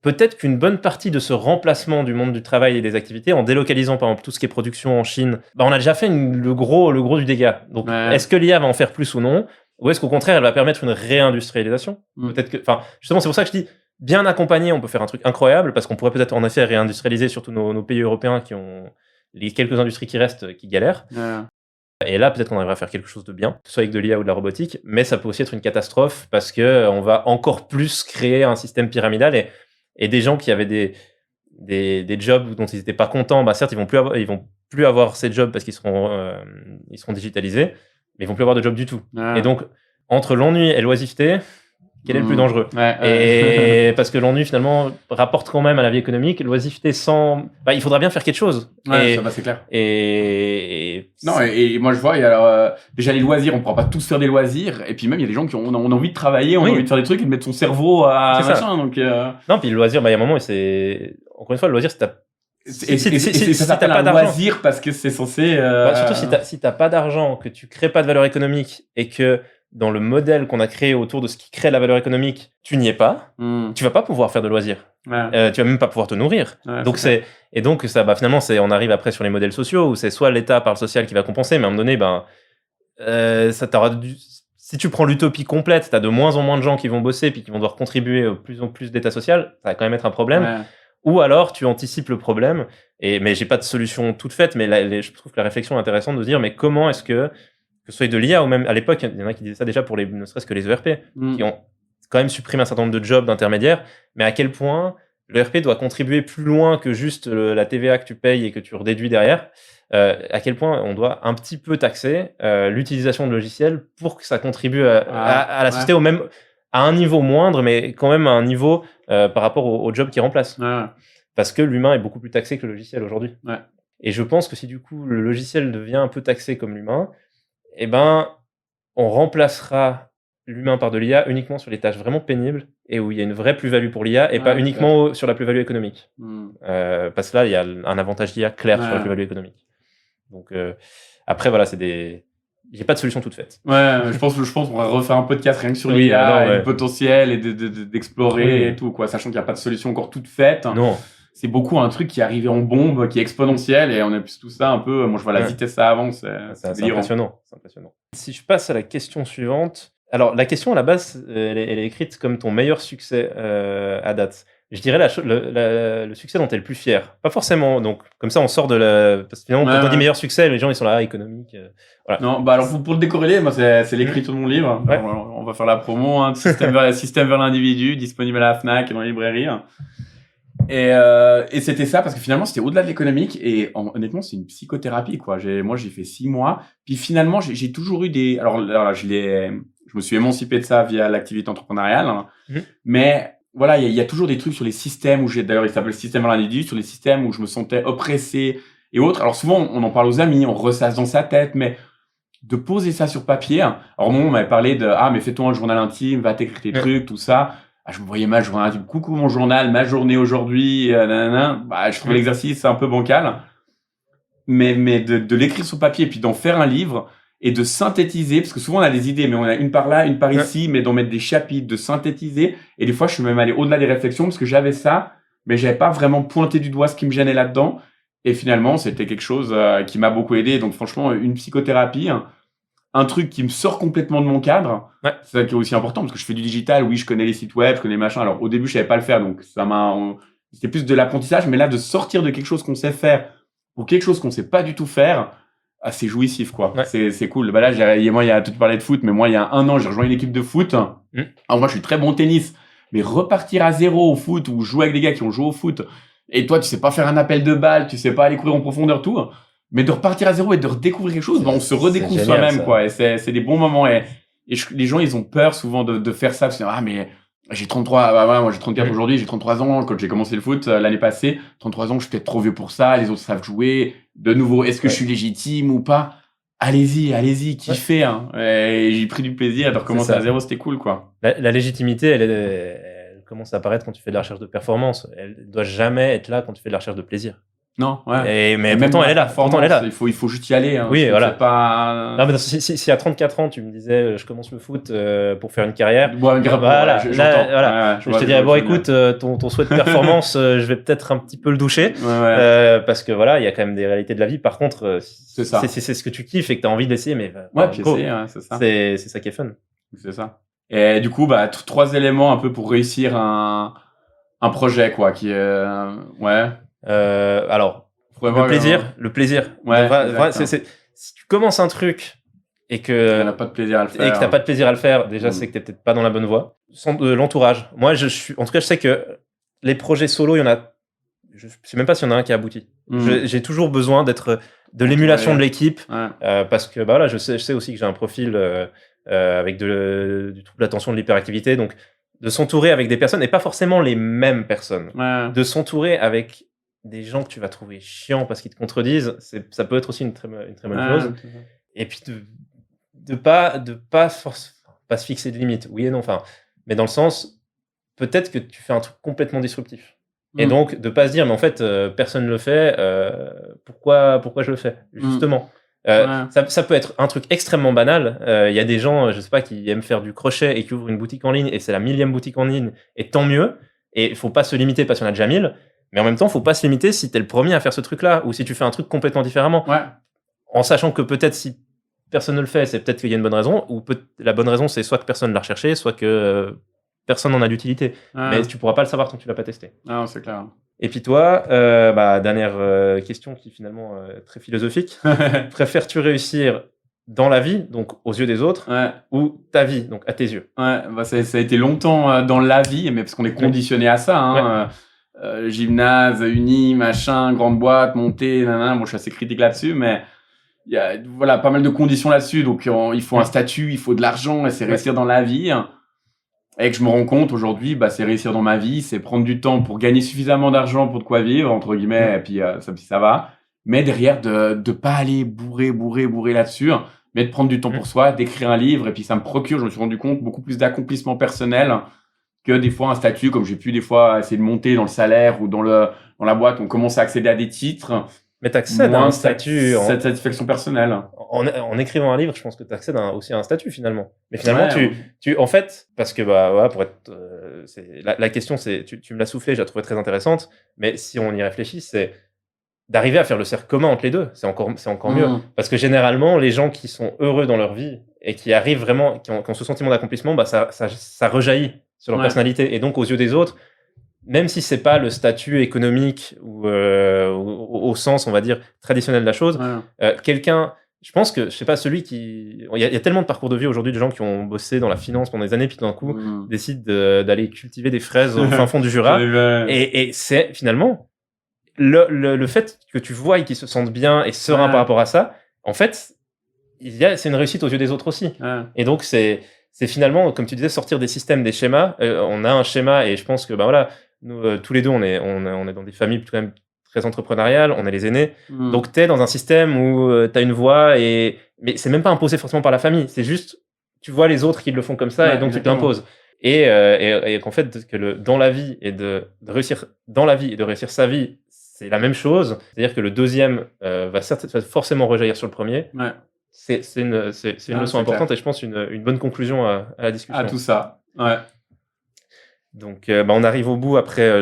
peut-être qu'une bonne partie de ce remplacement du monde du travail et des activités, en délocalisant par exemple tout ce qui est production en Chine, on a déjà fait le gros du dégât. Donc, est-ce que l'IA va en faire plus ou non? Ou est-ce qu'au contraire, elle va permettre une réindustrialisation? Peut-être que, justement, c'est pour ça que je dis, bien accompagné, on peut faire un truc incroyable, parce qu'on pourrait peut-être en effet réindustrialiser surtout nos pays européens qui ont les quelques industries qui restent, qui galèrent. Et là, peut-être qu'on arrivera à faire quelque chose de bien, que ce soit avec de l'IA ou de la robotique, mais ça peut aussi être une catastrophe parce qu'on va encore plus créer un système pyramidal et des gens qui avaient des jobs dont ils n'étaient pas contents, certes, ils vont plus avoir ces jobs parce qu'ils seront digitalisés, mais ils vont plus avoir de job du tout. Et donc, entre l'ennui et l'oisiveté, quel est le plus dangereux? Et parce que l'ennui, finalement, rapporte quand même à la vie économique. L'oisiveté sans... il faudra bien faire quelque chose. C'est clair. Et moi, je vois, déjà les loisirs, on ne pourra pas tous faire des loisirs. Et puis même, il y a des gens qui ont envie de travailler, ont envie de faire des trucs et de mettre son cerveau à machin. Donc, non, puis le loisir, il y a un moment, encore une fois, le loisir, ça s'appelle un loisir parce que c'est censé... surtout si tu n'as pas d'argent, que tu ne crées pas de valeur économique et que dans le modèle qu'on a créé autour de ce qui crée la valeur économique, tu n'y es pas, tu vas pas pouvoir faire de loisirs. Tu vas même pas pouvoir te nourrir. Donc ça, finalement, on arrive après sur les modèles sociaux où c'est soit l'État par le social qui va compenser, mais à un moment donné, si tu prends l'utopie complète, tu as de moins en moins de gens qui vont bosser puis qui vont devoir contribuer plus en plus d'État social, ça va quand même être un problème. Ou alors tu anticipes le problème, mais j'ai pas de solution toute faite, mais je trouve que la réflexion est intéressante de se dire, mais comment est-ce que ce soit de l'IA ou même à l'époque, il y en a qui disaient ça déjà pour ne serait-ce que les ERP, qui ont quand même supprimé un certain nombre de jobs d'intermédiaires, mais à quel point l'ERP doit contribuer plus loin que juste la TVA que tu payes et que tu redéduis derrière, à quel point on doit un petit peu taxer l'utilisation de logiciels pour que ça contribue à la société, ou même à un niveau moindre, mais quand même à un niveau par rapport au job qui remplace. Parce que l'humain est beaucoup plus taxé que le logiciel aujourd'hui. Et je pense que si du coup le logiciel devient un peu taxé comme l'humain, on remplacera l'humain par de l'IA uniquement sur les tâches vraiment pénibles et où il y a une vraie plus-value pour l'IA et pas uniquement sur la plus-value économique. Parce que là, il y a un avantage d'IA clair sur la plus-value économique. Donc, après, voilà, j'ai pas de solution toute faite. Je pense qu'on va refaire un podcast rien que sur l'IA et le potentiel et d'explorer et tout, quoi, sachant qu'il n'y a pas de solution encore toute faite. Non. C'est beaucoup un truc qui est arrivé en bombe, qui est exponentiel, et on a plus tout ça un peu. Moi, je vois la vitesse ça avance. C'est impressionnant. Si je passe à la question suivante. Alors, la question à la base, elle est écrite comme ton meilleur succès à date. Je dirais le succès dont tu es le plus fier. Pas forcément. Donc, comme ça, on sort de la. Parce que finalement, quand on dit meilleur succès, les gens ils sont là, économique. Voilà. Non, alors pour le décorréler, moi, c'est l'écriture de mon livre. va faire la promo, hein, système vers l'individu, disponible à la Fnac et dans les librairies. Et c'était ça parce que finalement c'était au-delà de l'économique et honnêtement c'est une psychothérapie quoi. Moi j'ai fait 6 mois puis finalement j'ai toujours eu des alors là je me suis émancipé de ça via l'activité entrepreneuriale hein. Mais voilà il y a toujours des trucs sur les systèmes où d'ailleurs il s'appelle système vers l'individu sur les systèmes où je me sentais oppressé et autres. Alors souvent on en parle aux amis, on ressasse dans sa tête mais de poser ça sur papier. Alors moi on m'avait parlé de mais fais-toi un journal intime, va t'écrire tes trucs tout ça. Je me voyais mal, je voyais un type, coucou mon journal, ma journée aujourd'hui, je trouvais l'exercice un peu bancal. Mais de l'écrire sur papier, puis d'en faire un livre, et de synthétiser, parce que souvent on a des idées, mais on a une par là, une par ici, mais d'en mettre des chapitres, de synthétiser. Et des fois, je suis même allé au-delà des réflexions, parce que j'avais ça, mais j'avais pas vraiment pointé du doigt ce qui me gênait là-dedans. Et finalement, c'était quelque chose qui m'a beaucoup aidé. Donc franchement, une psychothérapie, un truc qui me sort complètement de mon cadre. C'est ça qui est aussi important parce que je fais du digital. Oui, je connais les sites web, je connais les machins. Alors, au début, je savais pas le faire. Donc, c'était plus de l'apprentissage. Mais là, de sortir de quelque chose qu'on sait faire ou quelque chose qu'on sait pas du tout faire, c'est jouissif, quoi. C'est cool. Bah là, tu parlais de foot, mais moi, il y a 1 an, j'ai rejoint une équipe de foot. Alors, moi, je suis très bon au tennis. Mais repartir à zéro au foot ou jouer avec des gars qui ont joué au foot et toi, tu sais pas faire un appel de balle, tu sais pas aller courir en profondeur, tout. Mais de repartir à zéro et de redécouvrir quelque chose, on se redécouvre soi-même, quoi. Et c'est des bons moments. Et les gens, ils ont peur souvent de faire ça. Parce que, mais j'ai 33, moi j'ai 34 aujourd'hui, j'ai 33 ans. Quand j'ai commencé le foot l'année passée, 33 ans, je suis peut-être trop vieux pour ça. Les autres savent jouer. De nouveau, est-ce que je suis légitime ou pas? Allez-y, kiffez. Hein. Et j'ai pris du plaisir de recommencer à zéro, c'était cool, quoi. La légitimité, elle commence à apparaître quand tu fais de la recherche de performance. Elle doit jamais être là quand tu fais de la recherche de plaisir. Non, ouais. Mais pourtant, elle est là. Il faut juste y aller. Hein, oui, voilà. Pas... Non, mais si à 34 ans, tu me disais, je commence le foot pour faire une carrière. Voilà. Je te dirais, écoute, ton souhait de performance, je vais peut-être un petit peu le doucher. Parce que voilà, il y a quand même des réalités de la vie. Par contre, c'est ce que tu kiffes et que tu as envie d'essayer. Mais puis c'est ça. C'est ça qui est fun. C'est ça. Et du coup, 3 éléments un peu pour réussir un projet, quoi, qui est, alors, le plaisir. Si tu commences un truc et que t'as pas de plaisir à le faire, et que t'as pas de plaisir à le faire, déjà c'est que t'es peut-être pas dans la bonne voie. L'entourage. Moi, je sais que les projets solo, il y en a. Je sais même pas s'il y en a un qui a abouti. J'ai toujours besoin de l'émulation de l'équipe parce que je sais aussi que j'ai un profil avec du trouble d'attention, de l'hyperactivité, donc de s'entourer avec des personnes et pas forcément les mêmes personnes, de s'entourer avec des gens que tu vas trouver chiants parce qu'ils te contredisent, ça peut être aussi une très bonne chose. Et puis de pas se fixer de limites, oui et non, mais dans le sens, peut-être que tu fais un truc complètement disruptif. Et donc, de pas se dire, mais en fait, personne ne le fait, pourquoi je le fais, justement. Ça peut être un truc extrêmement banal. Il y a des gens, je sais pas, qui aiment faire du crochet et qui ouvrent une boutique en ligne et c'est la 1000e boutique en ligne, et tant mieux. Et il faut pas se limiter parce qu'il y en a déjà 1000. Mais en même temps, faut pas se limiter si tu es le premier à faire ce truc-là ou si tu fais un truc complètement différemment. En sachant que peut-être si personne ne le fait, c'est peut-être qu'il y a une bonne raison, ou la bonne raison, c'est soit que personne ne l'a recherché, soit que personne n'en a d'utilité. Mais tu pourras pas le savoir tant que tu l'as pas testé. C'est clair. Et puis toi, dernière question qui finalement est très philosophique. Préfères-tu réussir dans la vie, donc aux yeux des autres, ou ta vie, donc à tes yeux? Ça a été longtemps dans la vie, mais parce qu'on est conditionné à ça. Gymnase, uni, machin, grande boîte, montée, je suis assez critique là-dessus, mais il y a pas mal de conditions là-dessus. Donc il faut un statut, il faut de l'argent, et c'est réussir dans la vie. Et que je me rends compte aujourd'hui, c'est réussir dans ma vie, c'est prendre du temps pour gagner suffisamment d'argent pour de quoi vivre, entre guillemets, et puis ça va. Mais derrière, de pas aller bourrer là-dessus, mais de prendre du temps pour soi, d'écrire un livre, et puis ça me procure, je me suis rendu compte, beaucoup plus d'accomplissement personnel que des fois un statut, comme j'ai pu des fois essayer de monter dans le salaire ou dans la boîte, on commence à accéder à des titres. Mais tu accèdes à un statut. Cette satisfaction personnelle. En écrivant un livre, je pense que tu accèdes aussi à un statut finalement. Mais finalement, en fait, parce que pour être. La question, c'est. Tu me l'as soufflé, je la trouvais très intéressante. Mais si on y réfléchit, c'est d'arriver à faire le cercle commun entre les deux. C'est encore mieux. Parce que généralement, les gens qui sont heureux dans leur vie et qui arrivent vraiment, qui ont ce sentiment d'accomplissement, ça rejaillit sur leur personnalité. Et donc, aux yeux des autres, même si c'est pas le statut économique ou au sens, on va dire, traditionnel de la chose, quelqu'un je pense que, je sais pas, il y a tellement de parcours de vie aujourd'hui de gens qui ont bossé dans la finance pendant des années, puis d'un coup, décident d'aller cultiver des fraises au fin fond du Jura. Et c'est finalement, le fait que tu vois qu'ils se sentent bien et sereins par rapport à ça, en fait, c'est une réussite aux yeux des autres aussi. Et donc, c'est finalement, comme tu disais, sortir des systèmes, des schémas. On a un schéma, et je pense que, voilà, nous, tous les deux, on est dans des familles quand même très entrepreneuriales, on est les aînés. Donc, tu es dans un système où tu as une voie, mais c'est même pas imposé forcément par la famille. C'est juste, tu vois les autres qui le font comme ça, et donc tu t'imposes. Et qu'en fait, dans la vie, et de réussir dans la vie et de réussir sa vie, c'est la même chose. C'est-à-dire que le deuxième va forcément rejaillir sur le premier. C'est une leçon importante, et je pense une bonne conclusion à la discussion. À tout ça, ouais. Donc, on arrive au bout après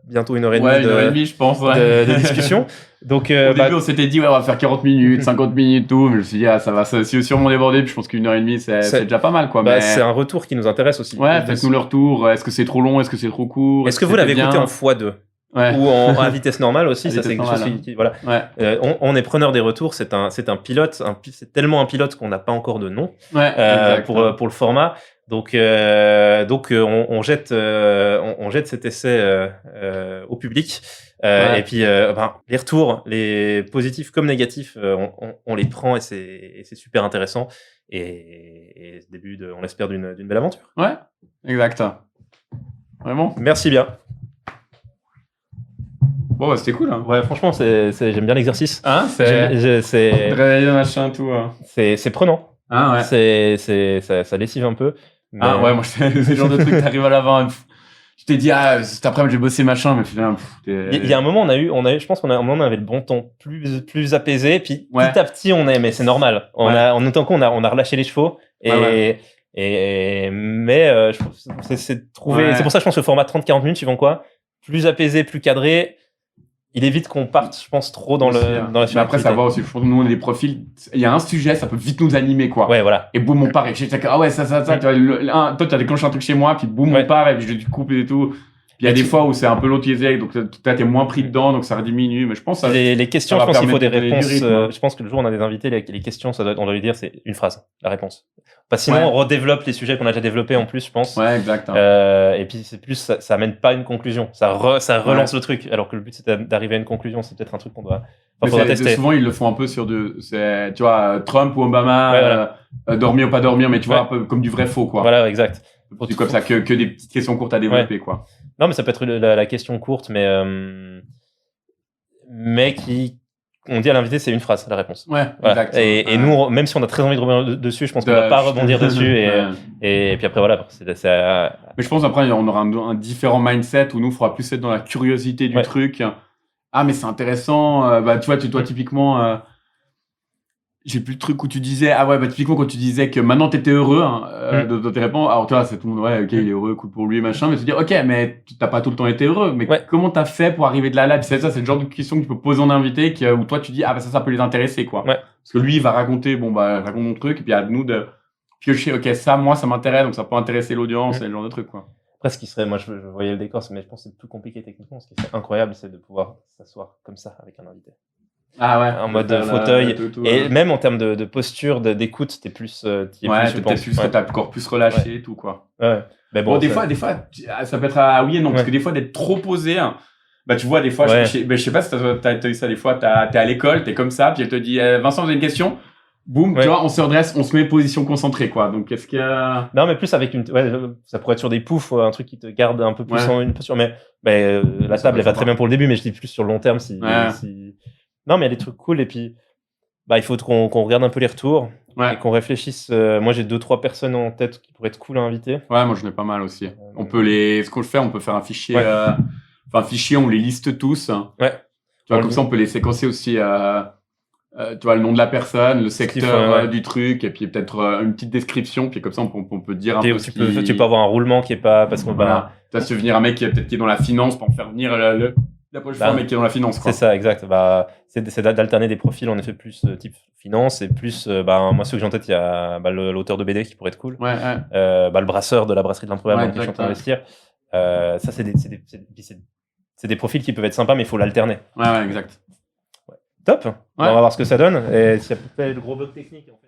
bientôt 1h30 une heure et demie, je pense, de discussion. Donc, au début, on s'était dit, on va faire 40 minutes, 50 minutes, tout. Mais je me suis dit, ça va sûrement déborder. Puis je pense qu'1h30, c'est déjà pas mal, quoi. Mais... c'est un retour qui nous intéresse aussi. Ouais, faites-nous le retour. Est-ce que c'est trop long? Est-ce que c'est trop court? Est-ce que vous l'avez écouté en x2? Ou à vitesse normale aussi, ça c'est quelque chose qui voilà. On est preneur des retours, c'est un pilote, c'est tellement un pilote qu'on n'a pas encore de nom pour le format. Donc on jette cet essai au public. Et puis les retours, les positifs comme négatifs, on les prend, et c'est super intéressant. Et c'est le début on l'espère, d'une belle aventure. Ouais, exact. Vraiment. Merci bien. Bon, c'était cool. Hein. Ouais, franchement, j'aime bien l'exercice. C'est réveiller machin, tout. C'est prenant. Ouais. Ça lessive un peu. Mais... ouais, moi, c'est le genre de truc, t'arrives à l'avant. Je t'ai dit, cet après-midi, j'ai bossé machin, mais finalement. Il y a un moment, je pense qu'on avait le bon ton plus apaisé, puis petit à petit, mais c'est normal. En autant qu'on a relâché les chevaux, mais je pense c'est trouver. C'est pour ça que je pense que le format 30-40 minutes, suivant quoi, plus apaisé, plus cadré. Il évite qu'on parte, je pense, trop dans la finalité. Mais après, ça va aussi. Nous, on a des profils. Il y a un sujet, ça peut vite nous animer, quoi. Ouais, voilà. Et boum, on part. Et je sais, toi, tu as déclenché un truc chez moi, puis boum, on part, et puis je coupe et tout. Puis il y a des fois où c'est un peu l'autre donc là, t'es moins pris dedans, donc ça diminue. Mais je pense que les questions, je pense qu'il faut des réponses. Je pense que le jour où on a des invités, les questions, on doit lui dire, c'est une phrase, la réponse. Sinon, on redéveloppe les sujets qu'on a déjà développés en plus, je pense. Ouais, exact. Et puis, c'est plus, ça amène pas une conclusion. Ça relance le truc. Alors que le but, c'est d'arriver à une conclusion. C'est peut-être un truc qu'on doit tester. Souvent, ils le font un peu sur tu vois, Trump ou Obama, dormir ou pas dormir, mais tu vois, un peu comme du vrai faux, quoi. Voilà, exact. C'est comme ça que des petites questions courtes à développer, quoi. Non, mais ça peut être la question courte, mais qui, on dit à l'invité, c'est une phrase, la réponse. Ouais, exact. Et nous, même si on a très envie de revenir dessus, je pense qu'on va pas rebondir dessus. Et puis après, voilà. Mais je pense après, on aura un différent mindset où nous, il faudra plus être dans la curiosité du truc. Ah, mais c'est intéressant. Tu vois, toi, typiquement, j'ai plus le truc où tu disais, typiquement, quand tu disais que maintenant t'étais heureux, de tes réponses. Alors, toi, c'est tout le monde, ok, il est heureux, cool pour lui, machin, mais tu te dis, ok, mais t'as pas tout le temps été heureux, mais comment t'as fait pour arriver de là? C'est le genre de question que tu peux poser en invité, où toi, tu dis, ça peut les intéresser, quoi. Parce que lui, il va raconter, raconte mon truc, et puis à nous de piocher, ok, ça, moi, ça m'intéresse, donc ça peut intéresser l'audience, et le genre de truc, quoi. Après, ce qui serait, moi, je voyais le décor, mais je pense que c'est plus compliqué techniquement. Ce qui serait incroyable, c'est de pouvoir s'asseoir comme ça avec un invité. En mode fauteuil. Et même en termes de posture, d'écoute, t'es plus. T'as encore plus relâché et tout, quoi. Mais bon, des fois, ça peut être oui et non, parce que des fois, d'être trop posé, tu vois, des fois, je sais pas si t'as eu ça, des fois, t'es à l'école, t'es comme ça, puis elle te dit, Vincent, vous avez une question? Boum, tu vois, on se redresse, on se met position concentrée, quoi. Donc, qu'est-ce qu'il y a? Non, mais plus avec ça pourrait être sur des poufs, un truc qui te garde un peu plus en une posture, mais la table, elle va très bien pour le début, mais je dis plus sur le long terme si... Non, mais il y a des trucs cool, et puis il faut qu'on regarde un peu les retours et qu'on réfléchisse. Moi, j'ai 2-3 personnes en tête qui pourraient être cool à inviter. Ouais, moi, j'en ai pas mal aussi. On peut on peut faire un fichier, on les liste tous. Ouais. Tu vois, comme ça, on peut les séquencer aussi, tu vois, le nom de la personne, le secteur du truc, et puis peut-être une petite description, puis comme ça, on peut dire un peu. Tu peux avoir un roulement qui est pas, parce qu'on tu vas se venir un mec qui est dans la finance pour en faire venir la prochaine fois, mais qui est dans la finance, quoi. C'est ça, exact. C'est d'alterner des profils, en effet, plus type finance, et plus, moi, ceux que j'ai en tête, il y a l'auteur de BD qui pourrait être cool. Le brasseur de la brasserie de l'improbable dans lequel je suis en train d'investir. Ça, c'est des profils qui peuvent être sympas, mais il faut l'alterner. Ouais, exact. Top. On va voir ce que ça donne. Et s'il y a peut-être le gros bug technique. En fait.